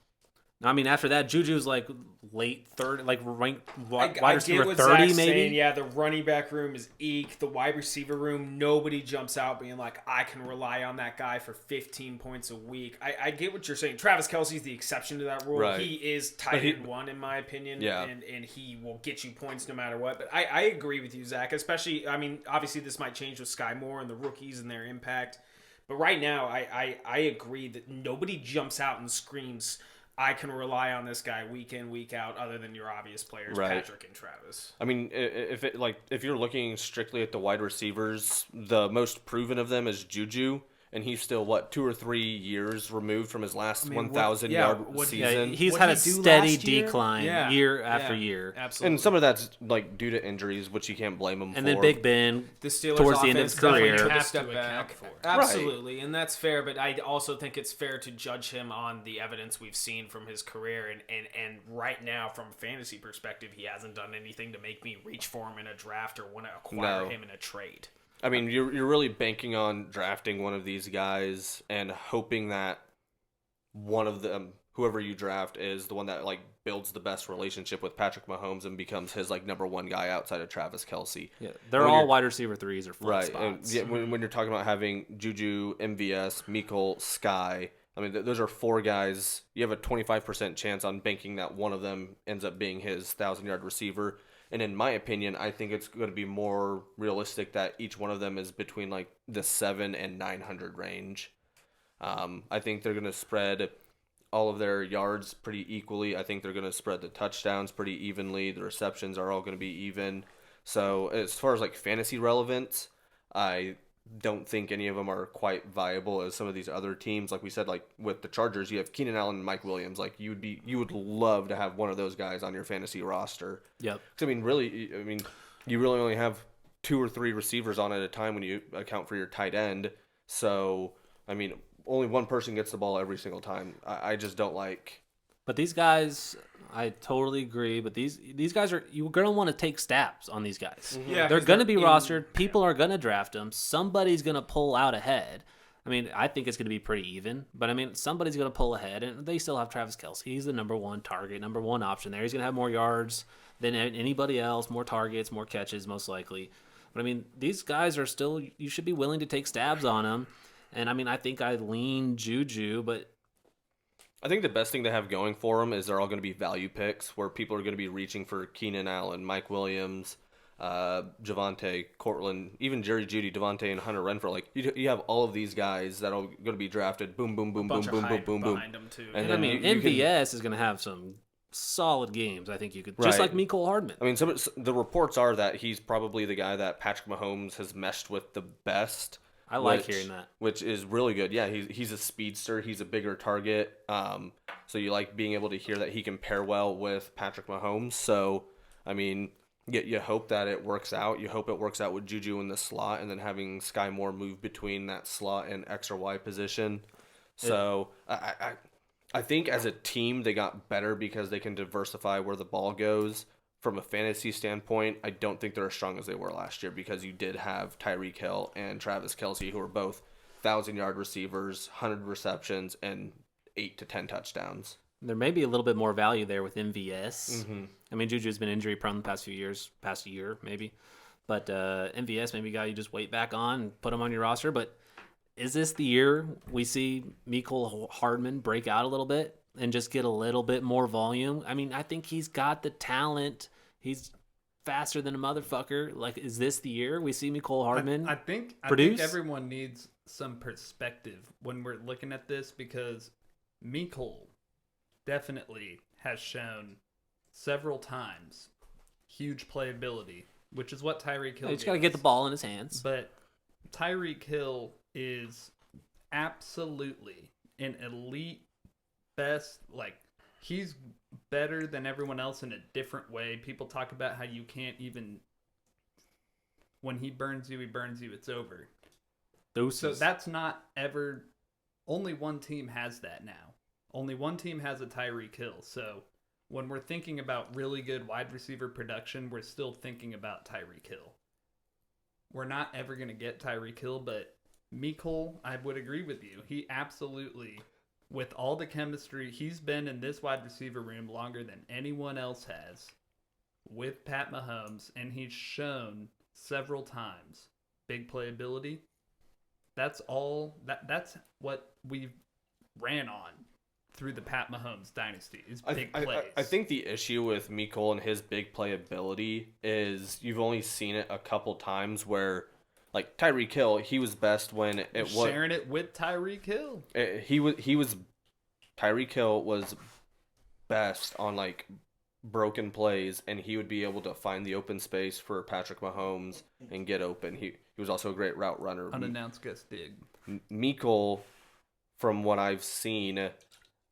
I mean, after that, Juju's like late third, like ranked wide I receiver get what 30, Zach's maybe. saying. Yeah, the running back room is eek. The wide receiver room, nobody jumps out being like, I can rely on that guy for 15 points a week. I get what you're saying. Travis Kelce's the exception to that rule. Right. He is tight end one, in my opinion, Yeah. and he will get you points no matter what. But I agree with you, Zach, especially, I mean, obviously this might change with Sky Moore and the rookies and their impact. But right now, I agree that nobody jumps out and screams, I can rely on this guy week in, week out, other than your obvious players, Right. Patrick and Travis. I mean, if you're looking strictly at the wide receivers, the most proven of them is Juju, and he's still 2 or 3 years removed from his last 1,000-yard season. Yeah, he's What'd had a he do steady last year? decline Yeah. year after Yeah. year. Absolutely. And some of that's like due to injuries, which you can't blame him for. And then Big Ben, the Steelers towards the end of his offense definitely career. took a Have step to back. account for it. Absolutely, and that's fair, but I also think it's fair to judge him on the evidence we've seen from his career, and right now, from a fantasy perspective, he hasn't done anything to make me reach for him in a draft or want to acquire him in a trade. I mean, you're really banking on drafting one of these guys and hoping that one of them, whoever you draft, is the one that like builds the best relationship with Patrick Mahomes and becomes his like number one guy outside of Travis Kelce. Yeah, they're When all you're- wide receiver threes or flex Right. And spots. yeah, when you're talking about having Juju, MVS, Mikal, Sky, I mean, those are 4 guys. You have a 25% chance on banking that one of them ends up being his 1,000-yard receiver. And in my opinion, I think it's going to be more realistic that each one of them is between like the 700 and 900 range. I think they're going to spread all of their yards pretty equally. I think they're going to spread the touchdowns pretty evenly. The receptions are all going to be even. So as far as like fantasy relevance, I don't think any of them are quite viable as some of these other teams. Like we said, like with the Chargers, you have Keenan Allen and Mike Williams. Like you would love to have one of those guys on your fantasy roster. Yep. 'Cause, you really only have 2 or 3 receivers on at a time when you account for your tight end. So, I mean, only one person gets the ball every single time. I just don't like. But these guys, I totally agree. But these guys you're gonna want to take stabs on these guys. Yeah, they're 'cause gonna they're be in- rostered. People are gonna draft them. Somebody's gonna pull out ahead. I mean, I think it's gonna be pretty even. But I mean, somebody's gonna pull ahead, and they still have Travis Kelce. He's the number one target, number one option there. He's gonna have more yards than anybody else, more targets, more catches, most likely. But I mean, these guys are still. You should be willing to take stabs on them. And I mean, I think I lean Juju, but I think the best thing to have going for them is they're all going to be value picks where people are going to be reaching for Keenan Allen, Mike Williams, Javonte, Cortland, even Jerry Jeudy, Devontae, and Hunter Renfrow. Like you have all of these guys that are going to be drafted. Boom, boom, boom, boom, Bunch of boom, boom, hype boom, boom. behind him too. And I then mean, you can- MVS is gonna have some solid games. I think you could just Right. like Mecole Hardman. I mean, the reports are that he's probably the guy that Patrick Mahomes has meshed with the best. I like hearing that. Which is really good. Yeah, he's a speedster. He's a bigger target. So you like being able to hear that he can pair well with Patrick Mahomes. So, I mean, you hope that it works out. You hope it works out with Juju in the slot and then having Sky Moore move between that slot and X or Y position. So, I think as a team, they got better because they can diversify where the ball goes. From a fantasy standpoint, I don't think they're as strong as they were last year because you did have Tyreek Hill and Travis Kelce, who are both 1,000-yard receivers, 100 receptions, and 8 to 10 touchdowns. There may be a little bit more value there with MVS. Mm-hmm. I mean, Juju's been injury prone the past few years, past year maybe. But MVS maybe a guy you just wait back on and put him on your roster. But is this the year we see Mecole Hardman break out a little bit and just get a little bit more volume? I mean, I think he's got the talent. He's faster than a motherfucker. Like, is this the year we see Mecole Hardman I think produce? everyone needs some perspective when we're looking at this, because Mecole definitely has shown several times huge playability, which is what Tyreek Hill He's got to get the ball in his hands. But Tyreek Hill is absolutely an elite best. Like, he's better than everyone else in a different way. People talk about how you can't even, when he burns you, it's over. So that's not ever, only one team has that now. Only one team has a Tyreek Hill. So when we're thinking about really good wide receiver production, we're still thinking about Tyreek Hill. We're not ever going to get Tyreek Hill, but Mecole, I would agree with you. He absolutely, with all the chemistry, he's been in this wide receiver room longer than anyone else has with Pat Mahomes, and he's shown several times big playability. That's all. That's what we ran on through the Pat Mahomes dynasty, is big plays. I think the issue with Mecole and his big playability is you've only seen it a couple times where, like, Tyreek Hill, he was best when it was sharing it with Tyreek Hill. Tyreek Hill was best on, like, broken plays, and he would be able to find the open space for Patrick Mahomes and get open. He was also a great route runner. Unannounced guest dig. Mecole, from what I've seen,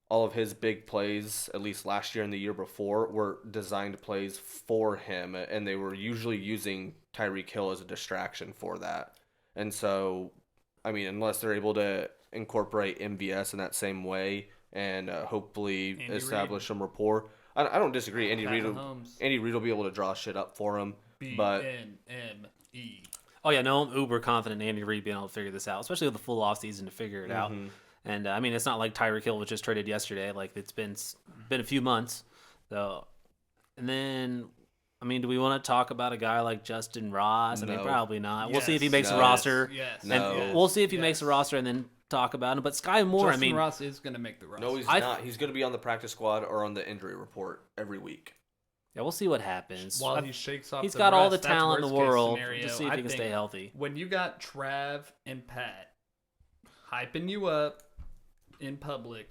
all of his big plays, at least last year and the year before, were designed plays for him, and they were usually using Tyreek Hill as a distraction for that. And so, I mean, unless they're able to incorporate MVS in that same way and hopefully establish some rapport, I don't disagree. Andy Reid will be able to draw shit up for him. But BNME. Oh, yeah, no, I'm uber confident in Andy Reid being able to figure this out, especially with the full offseason to figure it out. And, I mean, it's not like Tyreek Hill was just traded yesterday. Like, it's been a few months. So, and then, I mean, do we want to talk about a guy like Justin Ross? I mean, probably not. We'll see if he makes a roster. Yes. And we'll see if he makes a roster and then talk about him. But Sky Moore, Justin Ross is going to make the roster. No, he's not. He's going to be on the practice squad or on the injury report every week. Yeah, we'll see what happens. While he shakes off He's the got all rest, the talent in the world. scenario. Just see if he can stay healthy. When you got Trav and Pat hyping you up in public,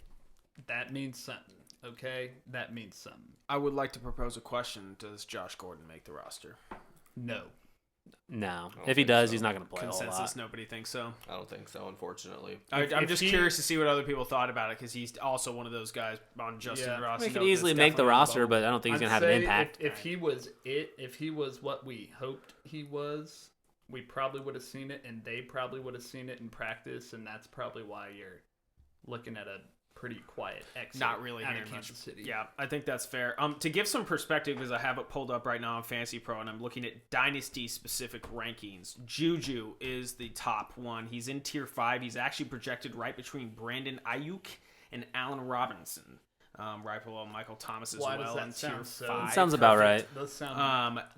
that means something, okay? That means something. I would like to propose a question. Does Josh Gordon make the roster? No. No. If he does, he's not going to play a whole Consensus, lot. nobody thinks so. I don't think so, unfortunately. I'm just curious to see what other people thought about it, because he's also one of those guys on Justin Ross. He could easily make the roster, but I don't think he's going to have an impact. If he was what we hoped he was, we probably would have seen it, and they probably would have seen it in practice, and that's probably why you're looking at a pretty quiet exit. Not really out hearing of Kansas City. Yeah, I think that's fair. To give some perspective, because I have it pulled up right now on Fantasy Pro, and I'm looking at dynasty-specific rankings. Juju is the top one. He's in Tier 5. He's actually projected right between Brandon Ayuk and Allen Robinson. Right below Michael Thomas as Why well does that in sound Tier so 5. Sounds about right. Those sound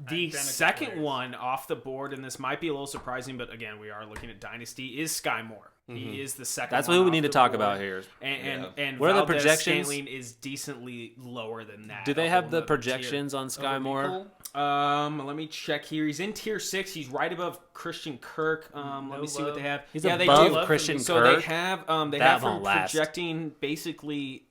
The identical second players. one off the board, and this might be a little surprising, but again, we are looking at Dynasty, is Sky Moore. He is the second That's one what we off need to the talk board. about here. And What are the Valdez projections? Scantling is decently lower than that. Do they a have whole the nother projections on Sky Moore? Let me check here. He's in Tier 6. He's right above Christian Kirk. Let me see what they have. He's they above do. Christian So Kirk? they have they That have him won't last. projecting basically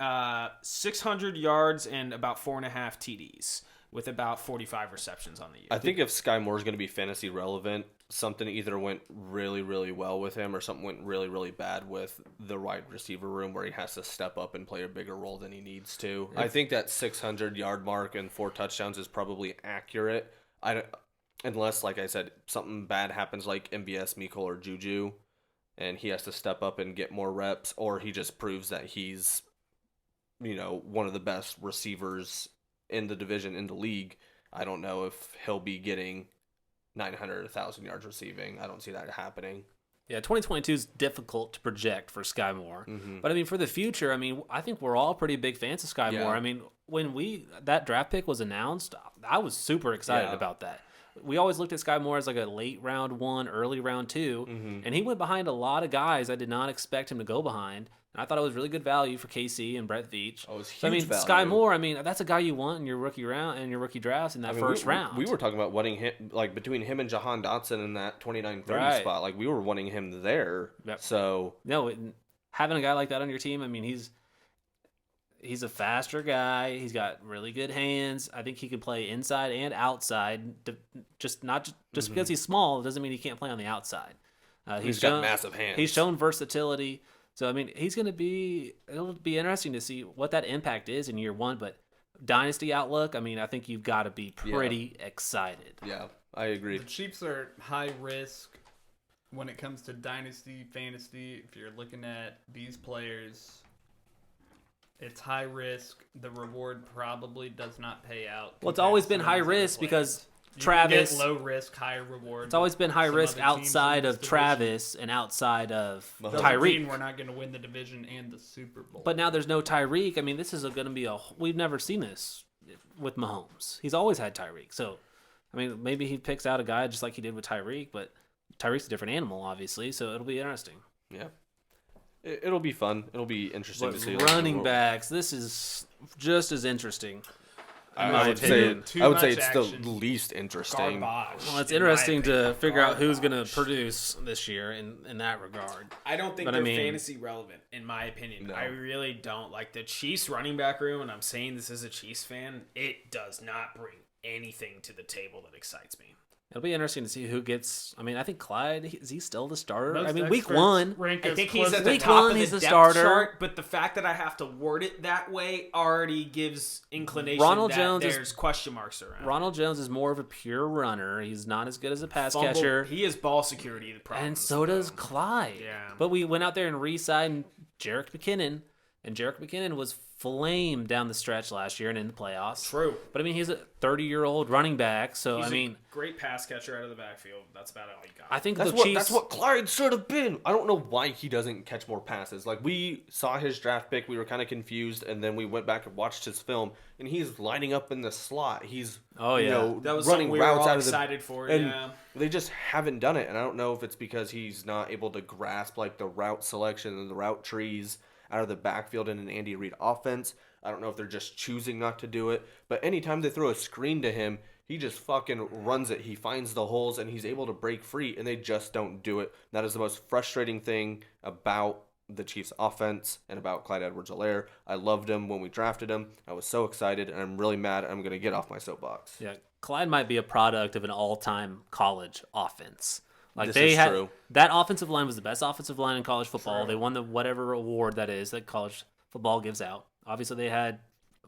600 yards and about 4.5 TDs with about 45 receptions on the year. I think if Sky Moore is going to be fantasy relevant, something either went really, really well with him or something went really, really bad with the wide receiver room where he has to step up and play a bigger role than he needs to. I think that 600-yard mark and 4 touchdowns is probably accurate. Unless, like I said, something bad happens like MVS, Mecole, or Juju, and he has to step up and get more reps, or he just proves that he's, one of the best receivers in the division, in the league. I don't know if he'll be getting 900, 1,000 yards receiving. I don't see that happening. Yeah, 2022 is difficult to project for Sky Moore. Mm-hmm. But, I mean, for the future, I mean, I think we're all pretty big fans of Sky Moore. I mean, when that draft pick was announced, I was super excited about that. we always looked at Sky Moore as like a late round 1, early round 2, and he went behind a lot of guys I did not expect him to go behind. And I thought it was really good value for KC and Brett Veach. Oh, it was huge so, I mean, value. Sky Moore, I mean, that's a guy you want in your rookie round and your rookie drafts in that first round. We were talking about wanting him, like between him and Jahan Dotson in that 29-30 spot. Like we were wanting him there. Yep. So no, having a guy like that on your team, I mean, he's a faster guy. He's got really good hands. I think he can play inside and outside. Just because he's small doesn't mean he can't play on the outside. He's got massive hands. He's shown versatility. So, I mean, it'll be interesting to see what that impact is in year 1. But dynasty outlook, I mean, I think you've got to be pretty excited. Yeah, I agree. The Chiefs are high risk when it comes to dynasty, fantasy. If you're looking at these players, it's high risk. The reward probably does not pay out. Well, it's always been high risk because Travis. You can get low risk, high reward. It's always been high risk outside of Travis and outside of Tyreek. We're not going to win the division and the Super Bowl. But now there's no Tyreek. I mean, this is going to be we've never seen this with Mahomes. He's always had Tyreek. So, I mean, maybe he picks out a guy just like he did with Tyreek, but Tyreek's a different animal, obviously. So it'll be interesting. Yeah. It'll be fun. It'll be interesting to see. Running backs, this is just as interesting. I would say it's the least interesting. Garbage, well, it's interesting to figure out who's going to produce this year in that regard. I don't think they're fantasy relevant, in my opinion. No. I really don't. Like the Chiefs running back room, and I'm saying this as a Chiefs fan, it does not bring anything to the table that excites me. It'll be interesting to see who gets. I mean, I think Clyde, is he still the starter? Most I mean, week 1. I think he's at the top of the depth chart, but the fact that I have to word it that way already gives inclination there's question marks around. Ronald Jones is more of a pure runner. He's not as good as a pass catcher. He has ball security. The problem, and so does Clyde. Yeah. But we went out there and re-signed Jerick McKinnon, and Jerick McKinnon was flamed down the stretch last year and in the playoffs. True. But I mean, he's a 30-year-old running back, so he's I mean, a great pass catcher out of the backfield. That's about all he got. I think that's what Clyde should have been. I don't know why he doesn't catch more passes. Like we saw his draft pick, we were kind of confused, and then we went back and watched his film, and he's lining up in the slot. He's that was running we routes were all out of excited for. And yeah. they just haven't done it, and I don't know if it's because he's not able to grasp like the route selection and the route trees out of the backfield in an Andy Reid offense. I don't know if they're just choosing not to do it, but anytime they throw a screen to him, he just fucking runs it. He finds the holes, and he's able to break free, and they just don't do it. That is the most frustrating thing about the Chiefs' offense and about Clyde Edwards-Helaire. I loved him when we drafted him. I was so excited, and I'm really mad. I'm going to get off my soapbox. Yeah, Clyde might be a product of an all-time college offense. Like true. That offensive line was the best offensive line in college football. True. They won the whatever award that is that college football gives out. Obviously, they had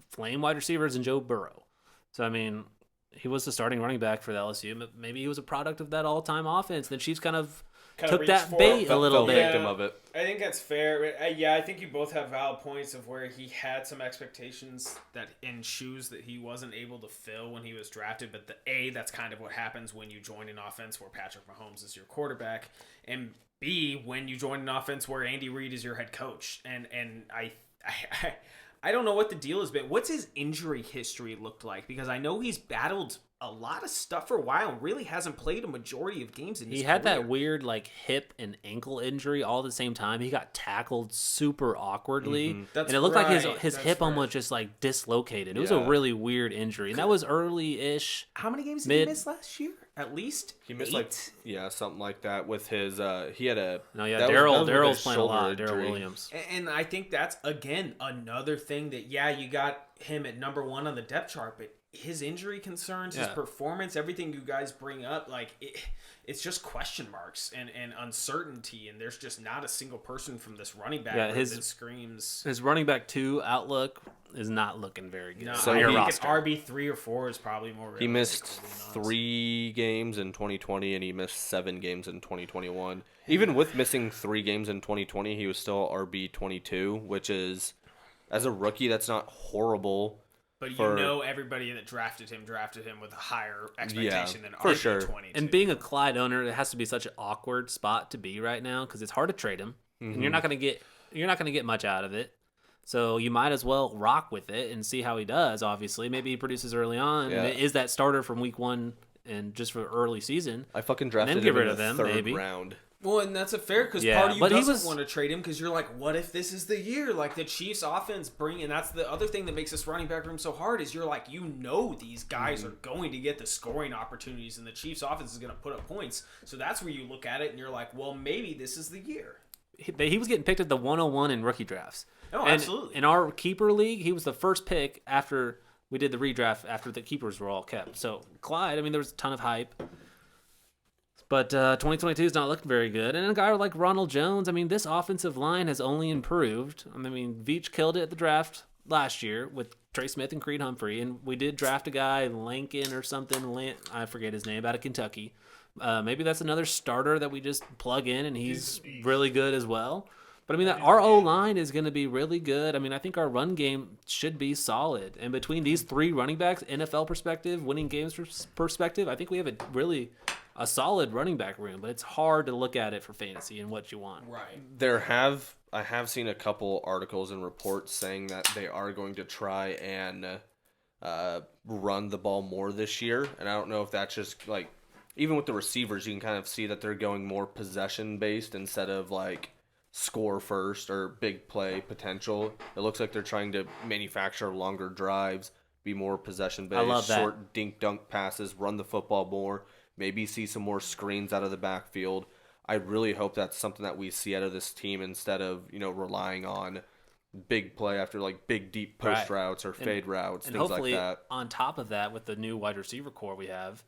flame wide receivers and Joe Burrow. So, I mean, he was the starting running back for the LSU. Maybe he was a product of that all-time offense. The Chiefs kind of took that bait a little bit. Victim of it. I think that's fair. I think you both have valid points of where he had some expectations that in shoes that he wasn't able to fill when he was drafted. But that's kind of what happens when you join an offense where Patrick Mahomes is your quarterback, and B, when you join an offense where Andy Reid is your head coach. And I don't know what the deal has been. What's his injury history looked like? Because I know he's battled a lot of stuff for a while and really hasn't played a majority of games in his career. He had that weird like hip and ankle injury all at the same time. He got tackled super awkwardly. Mm-hmm. And it looked like his hip almost just like dislocated. It was a really weird injury. And that was early-ish. How many games did he miss last year? At least he missed 8? Something like that with his he had a Daryl's playing a lot. Daryl Williams. And I think that's again another thing that you got him at number 1 on the depth chart, but his injury concerns, his performance, everything you guys bring up, like it's just question marks and uncertainty, and there's just not a single person from this running back that screams. His running back 2 outlook is not looking very good. No, so I think it's RB3 or 4 is probably more realistic. He missed 3 games in 2020, and he missed 7 games in 2021. Even with missing 3 games in 2020, he was still RB22, which is, as a rookie, that's not horrible. But everybody that drafted him with a higher expectation than for RB22. Sure. And being a Clyde owner, it has to be such an awkward spot to be right now because it's hard to trade him, and you're not going to get much out of it. So you might as well rock with it and see how he does. Obviously, maybe he produces early on. Yeah. Is that starter from week 1 and just for early season. I fucking drafted And then him get in rid the of them, third maybe. round. Well, and that's a fair because Yeah, part of you but he doesn't was- want to trade him because you're like, what if this is the year? Like the Chiefs offense and that's the other thing that makes this running back room so hard is you're like, these guys are going to get the scoring opportunities and the Chiefs offense is going to put up points. So that's where you look at it and you're like, well, maybe this is the year. He was getting picked at the 101 in rookie drafts. Oh, And absolutely. In our keeper league, he was the first pick after we did the redraft after the keepers were all kept. So Clyde, I mean, there was a ton of hype. But 2022 is not looking very good. And a guy like Ronald Jones, I mean, this offensive line has only improved. I mean, Veach killed it at the draft last year with Trey Smith and Creed Humphrey. And we did draft a guy, Lankin or something. I forget his name, out of Kentucky. Maybe that's another starter that we just plug in, and he's really good as well. But, I mean, our O-line is going to be really good. I mean, I think our run game should be solid. And between these three running backs, NFL perspective, winning games perspective, I think we have a solid running back room. But it's hard to look at it for fantasy and what you want. Right. I have seen a couple articles and reports saying that they are going to try and run the ball more this year. And I don't know if that's just, like, even with the receivers, you can kind of see that they're going more possession-based instead of, like, score first or big play potential. It looks like they're trying to manufacture longer drives, be more possession-based, I love that. short dink-dunk passes, run the football more, maybe see some more screens out of the backfield. I really hope that's something that we see out of this team instead of, relying on big play after, like, big deep post routes or fade routes, And things like hopefully, that. on top of that, with the new wide receiver core we have,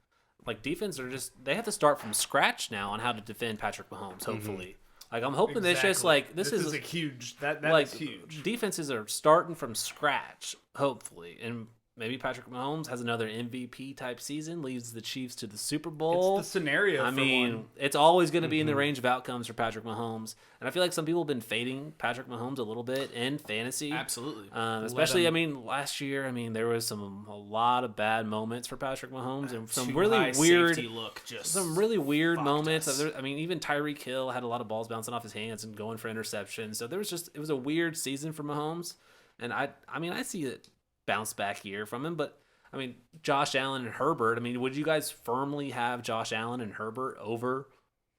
like, defense they have to start from scratch now on how to defend Patrick Mahomes, hopefully. Like, I'm hoping it's just like this is a huge that like is huge. defenses are starting from scratch, hopefully, and maybe Patrick Mahomes has another MVP type season, leads the Chiefs to the Super Bowl. It's the scenario. I for mean, one. it's always going to be in the range of outcomes for Patrick Mahomes, and I feel like some people have been fading Patrick Mahomes a little bit in fantasy. Absolutely. Especially, I mean, last year, I mean, there was a lot of bad moments for Patrick Mahomes and some Too really high weird, safety look just some really weird fucked moments. us. I mean, even Tyreek Hill had a lot of balls bouncing off his hands and going for interceptions. So it was a weird season for Mahomes, and I mean, I see a bounce back year from him, but. I mean, Josh Allen and Herbert. I mean, would you guys firmly have Josh Allen and Herbert over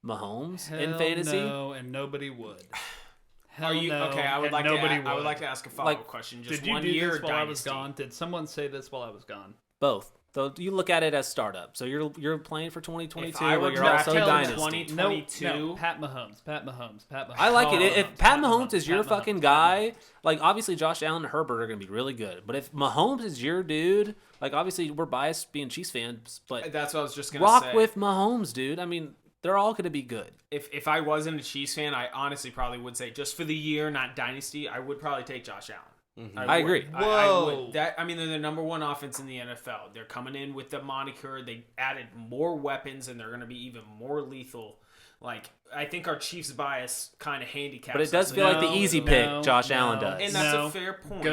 Mahomes in fantasy? No, and nobody would. Are you no, okay? I would and nobody like to ask a follow-up Like, question. Just Did you one do year this while I was dynasty. gone? Did someone say this while I was gone? Both. So you look at it as startup. So you're playing for 2022, If I were but you're also drafted in dynasty. 2022. No, Pat Mahomes. I like it. If Pat Mahomes is your Pat fucking Mahomes, guy, like obviously Josh Allen and Herbert are going to be really good. But if Mahomes is your dude, like obviously we're biased being Chiefs fans, but That's what I was just gonna rock say. with Mahomes, dude. I mean, they're all going to be good. If I wasn't a Chiefs fan, I honestly probably would say just for the year, not dynasty, I would probably take Josh Allen. I would. agree. I would. I mean, they're the number one offense in the NFL. They're coming in with the moniker. They added more weapons, and they're going to be even more lethal. Like, I think our Chiefs bias kind of handicaps. But it does us. feel like the No, easy no, pick Josh no. Allen does. And that's No. a fair point.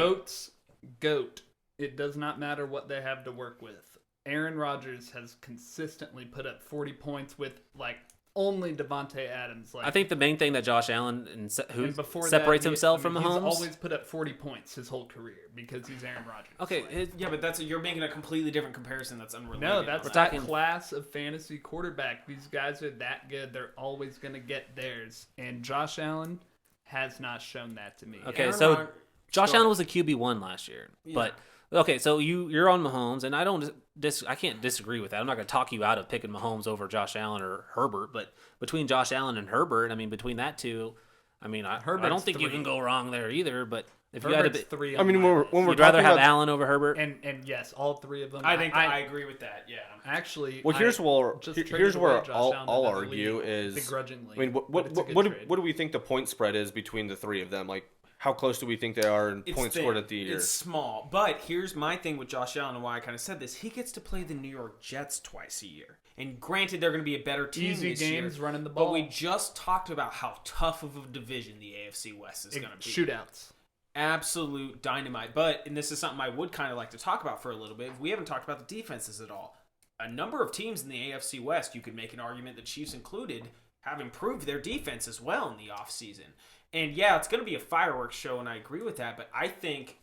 Goat. It does not matter what they have to work with. Aaron Rodgers has consistently put up 40 points with like only Devontae Adams. Like, I think the main thing that Josh Allen who and before separates that, himself from he's Mahomes. always put up 40 points his whole career because he's Aaron Rodgers. Okay, Yeah, but you're making a completely different comparison. That's unrelated. No, that's We're a talking- class of fantasy quarterback. These guys are that good. They're always going to get theirs. And Josh Allen has not shown that to me. Okay, Aaron so Rod- Josh Go Allen was a QB1 last year, but okay, so you're on Mahomes, and I can't disagree with that. I'm not going to talk you out of picking Mahomes over Josh Allen or Herbert, but between Josh Allen and Herbert, I mean, between that two, I mean, I don't Herbert's think you 3. can go wrong there either. But if you had Herbert's to, 3 I mean, on my when list. we're you'd rather talking have about, Allen over Herbert. And yes, all 3 of them. I think I agree with that. Yeah. actually. well, here's I where just here's traded where away Josh I'll Allen to I'll another argue league, is. begrudgingly. I mean, but it's a good what trade. do we think the point spread is between the three of them? Like, how close do we think they are in It's points thin. scored at the year? It's small. But here's my thing with Josh Allen and why I kind of said this. He gets to play the New York Jets twice a year. And granted, they're going to be a better team Easy this games, year. running the ball. But we just talked about how tough of a division the AFC West is going to be. Shootouts. Absolute dynamite. But, and this is something I would kind of like to talk about for a little bit, we haven't talked about the defenses at all. A number of teams in the AFC West, you could make an argument, the Chiefs included, have improved their defense as well in the offseason. And yeah, it's going to be a fireworks show, and I agree with that, but I think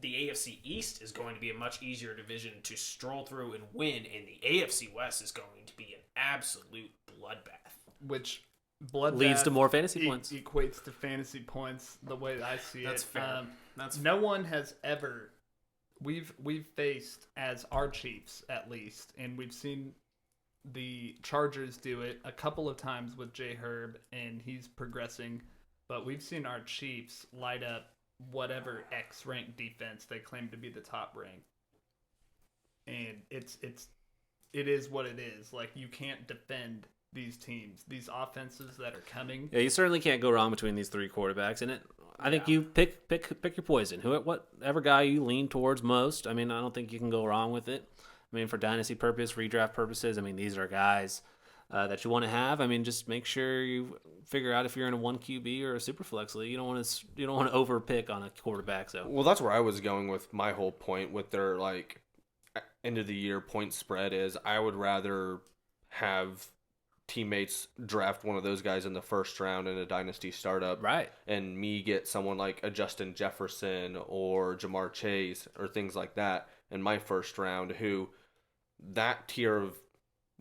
the AFC East is going to be a much easier division to stroll through and win, and the AFC West is going to be an absolute bloodbath. Which bloodbath leads to more fantasy points. Equates to fantasy points the way I see That's it. fair. That's no one has ever we've faced as our Chiefs at least, and we've seen the Chargers do it a couple of times with J Herb, and he's progressing. But we've seen our Chiefs light up whatever X ranked defense they claim to be the top rank, and it is what it is. Like, you can't defend these teams, these offenses that are coming. Yeah, you certainly can't go wrong between these three quarterbacks, and I think you pick your poison. Whatever guy you lean towards most. I mean, I don't think you can go wrong with it. I mean, for dynasty purpose, redraft purposes, I mean, these are guys that you want to have. I mean, just make sure you figure out if you're in a 1 QB or a super flex league. You don't want to overpick on a quarterback. So Well, that's where I was going with my whole point with their like end of the year point spread is I would rather have teammates draft one of those guys in the first round in a dynasty startup, right, and me get someone like a Justin Jefferson or Jamar Chase or things like that in my first round, who that tier of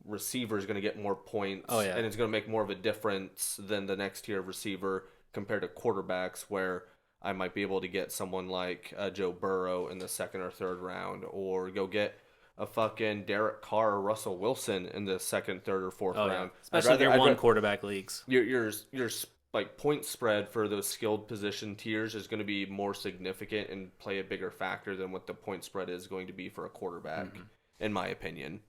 receiver is going to get more points, and it's going to make more of a difference than the next tier of receiver compared to quarterbacks, where I might be able to get someone like Joe Burrow in the second or third round, or go get a fucking Derek Carr or Russell Wilson in the second, third, or fourth round. Especially if you're one quarterback leagues. Your like point spread for those skilled position tiers is going to be more significant and play a bigger factor than what the point spread is going to be for a quarterback, in my opinion.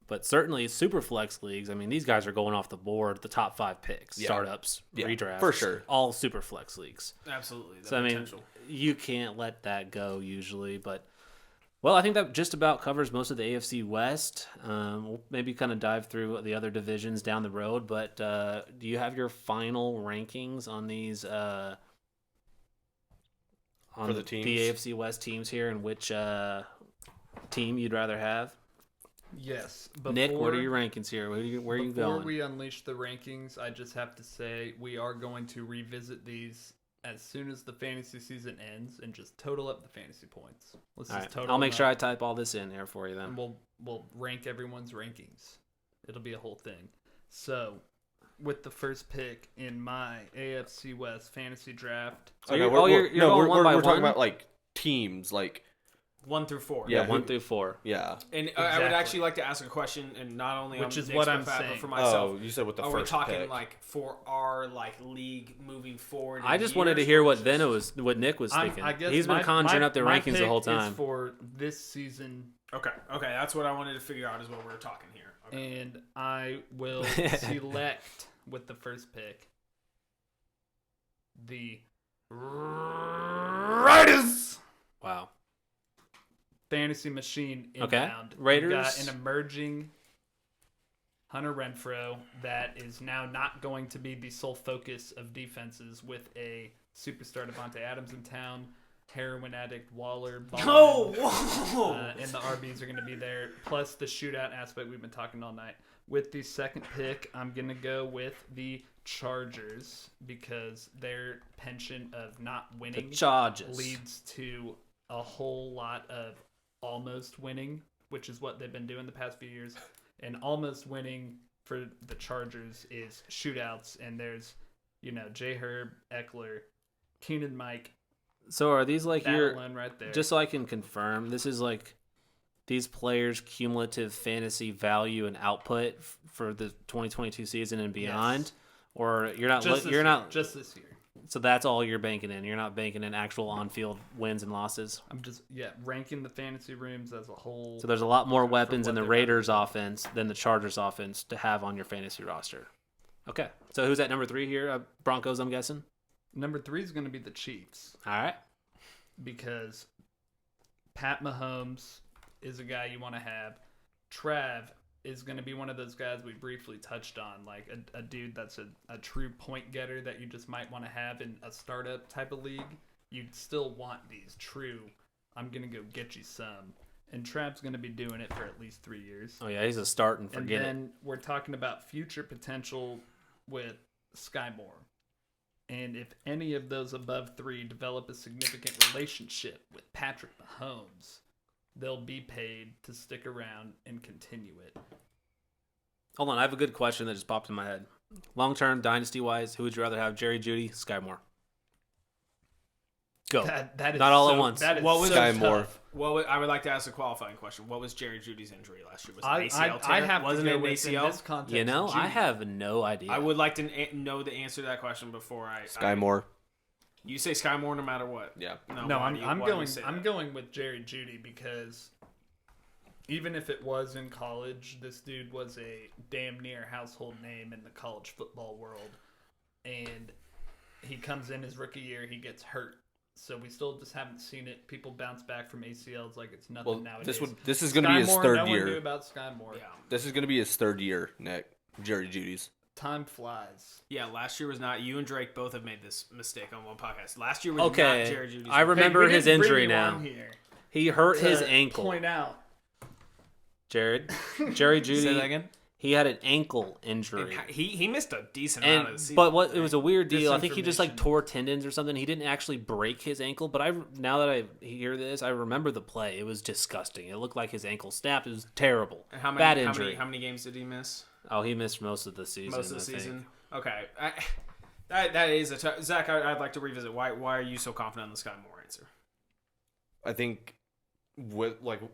But certainly super flex leagues, I mean, these guys are going off the board, the top 5 picks, startups, redrafts. For sure. All super flex leagues. Absolutely. So, potential. I mean, you can't let that go usually. But, well, I think that just about covers most of the AFC West. We'll maybe kind of dive through the other divisions down the road. But do you have your final rankings on these for the teams? The AFC West teams here, and which team you'd rather have? Yes. Nick, what are your rankings here? Where are you going? Before we unleash the rankings, I just have to say we are going to revisit these as soon as the fantasy season ends and just total up the fantasy points. Let's just total. I'll make sure I type all this in here for you then. And we'll rank everyone's rankings. It'll be a whole thing. So, with the first pick in my AFC West fantasy draft. You're going one by we're talking one? about like teams, like 1 through 4. Yeah, 1 through 4. Yeah. And I would actually like to ask a question, and not only which on is Nick's what I'm behalf, saying. but for myself. Oh, you said with the are first we talking pick. like for our like league moving forward? I just wanted to hear what Nick was thinking. I guess he's been conjuring up the my rankings the pick whole time. is for this season. Okay, that's what I wanted to figure out is what we were talking here. Okay. And I will select with the first pick the Raiders. Wow. Fantasy machine inbound. Raiders. We've got an emerging Hunter Renfrow that is now not going to be the sole focus of defenses with a superstar Devontae Adams in town, heroin addict Waller, whoa! And the RBs are going to be there, plus the shootout aspect we've been talking all night. With the second pick, I'm going to go with the Chargers because their penchant of not winning leads to a whole lot of almost winning, which is what they've been doing the past few years. And almost winning for the Chargers is shootouts, and there's, J. Herb, Eckler, Keenan, Mike. So are these like your right there? Just so I can confirm, this is like these players' cumulative fantasy value and output for the 2022 season and beyond, yes. Or you're not just this year. So that's all you're banking in. You're not banking in actual on-field wins and losses. I'm just ranking the fantasy rooms as a whole. So there's a lot more weapons in the Raiders offense than the Chargers offense to have on your fantasy roster. Okay. So who's at number 3 here? Broncos, I'm guessing. Number 3 is going to be the Chiefs. All right. Because Pat Mahomes is a guy you want to have. Trav is going to be one of those guys we briefly touched on, like a dude that's a true point getter that you just might want to have in a startup type of league. You'd still want these true, I'm going to go get you some. And Trav's going to be doing it for at least 3 years. Oh, yeah, he's a start and forget it. And then we're talking about future potential with Sky Moore. And if any of those above 3 develop a significant relationship with Patrick Mahomes, they'll be paid to stick around and continue it. Hold on, I have a good question that just popped in my head. Long-term, dynasty-wise, who would you rather have, Jerry Jeudy, Sky Moore? Go. That is Not all so, at once. That is What was so Sky tough. Moore? Well, I would like to ask a qualifying question. What was Jerry Judy's injury last year? Was it I an ACL tear? have Wasn't to it go an with in ACL? this context. You know, I Judy. have no idea. I would like to know the answer to that question before I. Sky Moore. You say Sky Moore no matter what. Yeah. No, why do you I'm say that? going with Jerry Jeudy because even if it was in college, this dude was a damn near household name in the college football world, and he comes in his rookie year, he gets hurt. So we still just haven't seen it. People bounce back from ACLs like it's nothing Well, nowadays. this is going to be his Sky Moore, third no one knew year. about Sky Moore. Yeah. This is going to be his third year, Nick. Jerry Judy's. Time flies. Yeah, last year was not. You and Drake both have made this mistake on one podcast. Last year was Okay, not Jerry Judy's. I remember Hey, we his didn't bring injury you now. on here He hurt his to ankle. Point out. Jared, Jerry Jeudy. Say that again. He had an ankle injury. He missed a decent amount of the And season. but it was a weird deal. I think he just like Disinformation. tore tendons or something. He didn't actually break his ankle, but now that I hear this, I remember the play. It was disgusting. It looked like his ankle snapped. It was terrible. And how many, Bad how injury. many, how many games did he miss? Oh, he missed most of the season. Most of the I think. season. Okay, that is a tough. Zach, I'd like to revisit. Why are you so confident on the Sky Moore answer? I think,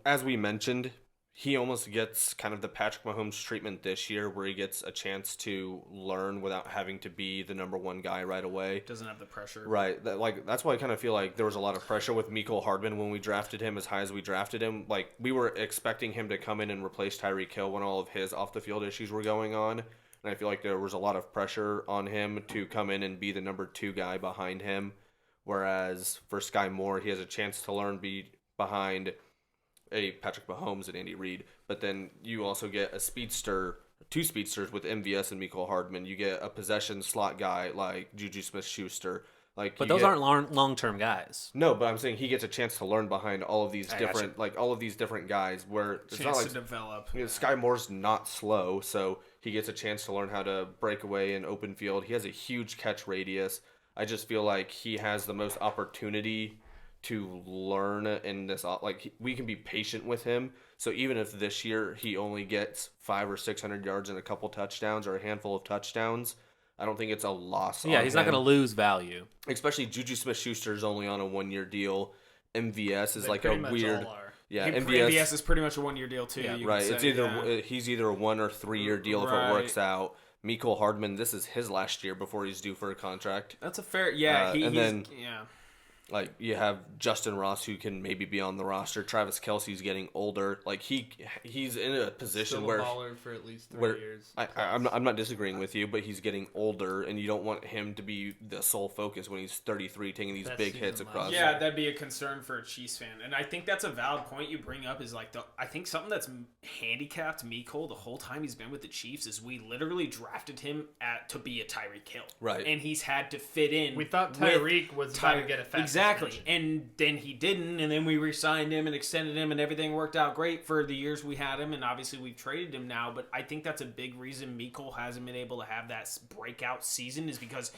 as we mentioned, he almost gets kind of the Patrick Mahomes treatment this year, where he gets a chance to learn without having to be the number one guy right away. Doesn't have the pressure. Right. That's why I kind of feel like there was a lot of pressure with Mecole Hardman when we drafted him as high as we drafted him. Like, we were expecting him to come in and replace Tyreek Hill when all of his off-the-field issues were going on. And I feel like there was a lot of pressure on him to come in and be the number two guy behind him. Whereas for Sky Moore, he has a chance to learn behind a Patrick Mahomes and Andy Reid. But then you also get two speedsters with MVS and Mecole Hardman. You get a possession slot guy like Juju Smith-Schuster. But those aren't long-term guys. No, but I'm saying he gets a chance to learn behind all of these I different guys. Where it's not Chance like to develop. Sky Moore's not slow, so he gets a chance to learn how to break away in open field. He has a huge catch radius. I just feel like he has the most opportunity to learn in this. We can be patient with him. So even if this year he only gets 500 or 600 yards and a couple touchdowns or a handful of touchdowns, I don't think it's a loss. Yeah, on he's him. not going to lose value. Especially Juju Smith-Schuster is only on a 1-year deal. MVS is They like pretty a much weird. all are. Yeah, MVS is pretty much a 1-year deal too. Yeah, you right. could It's say, either yeah. he's either a 1 or 3-year deal if Right. it works out. Mecole Hardman, this is his last year before he's due for a contract. That's a fair. Yeah, yeah. Like, you have Justin Ross, who can maybe be on the roster. Travis Kelce's getting older. Like, he's in a position Still where a baller for at least 3 years. I'm not disagreeing with you, but he's getting older, and you don't want him to be the sole focus when he's 33, taking these Best big season hits last across. Yeah, that'd be a concern for a Chiefs fan, and I think that's a valid point you bring up. Is like I think something that's handicapped Mecole the whole time he's been with the Chiefs is we literally drafted him to be a Tyreek Hill, Right. And he's had to fit in. We thought with Tyreek was about to get a fast exactly, extension. and then he didn't, and then we re-signed him and extended him, and everything worked out great for the years we had him, and obviously we've traded him now. But I think that's a big reason Mecole hasn't been able to have that breakout season is because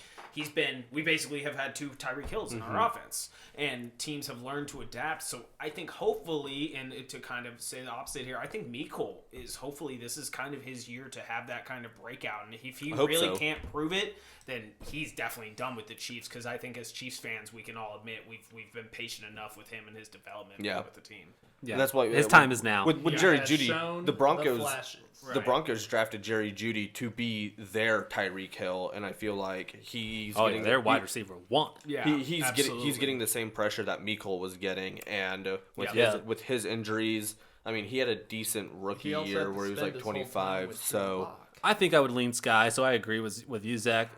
we basically have had 2 Tyreek Hills in our offense, and teams have learned to adapt. So I think hopefully, and to kind of say the opposite here, I think Mecole is hopefully this is kind of his year to have that kind of breakout, and if he hope really so. can't prove it, then he's definitely done with the Chiefs, because I think as Chiefs fans we can all admit we've been patient enough with him and his development with the team. Yeah, And that's why his time is now. With Jerry Has Jeudy, shown the Broncos. flashes. The Broncos drafted Jerry Jeudy to be their Tyreek Hill, and I feel like he's getting their wide receiver 1. Yeah, he's getting the same pressure that Mecole was getting, and with his injuries, I mean, he had a decent rookie He also year had to where he was spend like his whole time 25. with Drew So Lock. I think I would lean Sky, so I agree with you, Zach.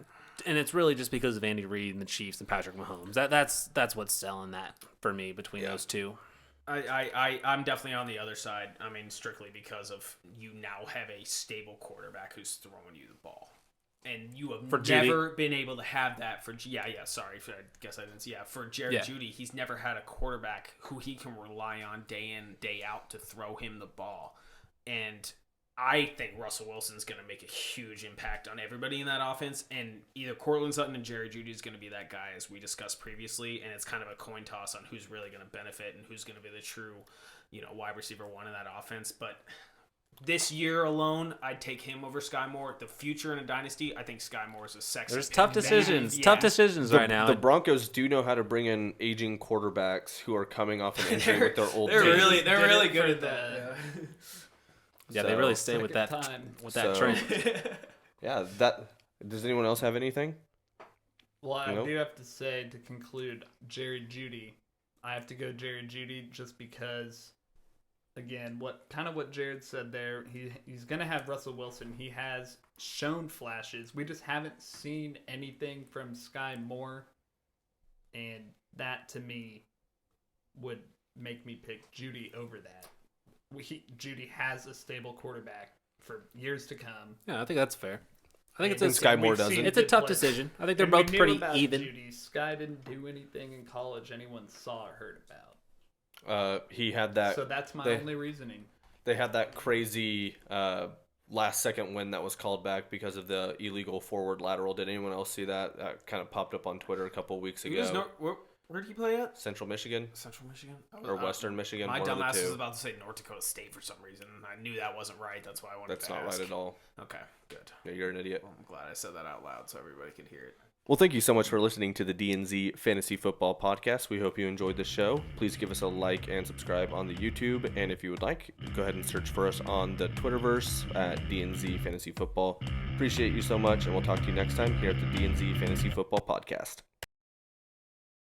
And it's really just because of Andy Reid and the Chiefs and Patrick Mahomes. That's what's selling that for me between those two. I'm definitely on the other side. I mean, strictly because of you now have a stable quarterback who's throwing you the ball, and you have never been able to have that for for Jerry Jeudy. He's never had a quarterback who he can rely on day in day out to throw him the ball, and I think Russell Wilson's going to make a huge impact on everybody in that offense, and either Cortland Sutton and Jerry Jeudy is going to be that guy, as we discussed previously, and it's kind of a coin toss on who's really going to benefit and who's going to be the true, wide receiver one in that offense. But this year alone, I'd take him over Sky Moore. The future in a dynasty, I think Sky Moore is a sexy. There's pick. tough decisions. Yeah. Tough decisions right now. The Broncos do know how to bring in aging quarterbacks who are coming off an injury with their old They're team. really good at that. Yeah, they really stay with that trend. Yeah, does anyone else have anything? Well, I do have to say, to conclude, Jerry Jeudy. I have to go Jerry Jeudy just because, again, what Jared said there, he's going to have Russell Wilson. He has shown flashes. We just haven't seen anything from Sky Moore, and that, to me, would make me pick Jeudy over that. Jeudy has a stable quarterback for years to come. Yeah, I think that's fair. I think And Sky Moore doesn't. it's a tough decision. I think they're both pretty even. Jeudy. Sky didn't do anything in college anyone saw or heard about. He had that. So that's my only reasoning. They had that crazy last-second win that was called back because of the illegal forward lateral. Did anyone else see that? That kind of popped up on Twitter a couple of weeks ago. Where did he play at? Central Michigan. Or Western Michigan. My one of the dumbass two. was about to say North Dakota State for some reason. I knew that wasn't right. That's why I wanted That's to not ask. right at all. Okay, good. Yeah, you're an idiot. Well, I'm glad I said that out loud so everybody could hear it. Well, thank you so much for listening to the DNZ Fantasy Football Podcast. We hope you enjoyed the show. Please give us a like and subscribe on the YouTube. And if you would like, go ahead and search for us on the Twitterverse at DNZ Fantasy Football. Appreciate you so much, and we'll talk to you next time here at the DNZ Fantasy Football Podcast.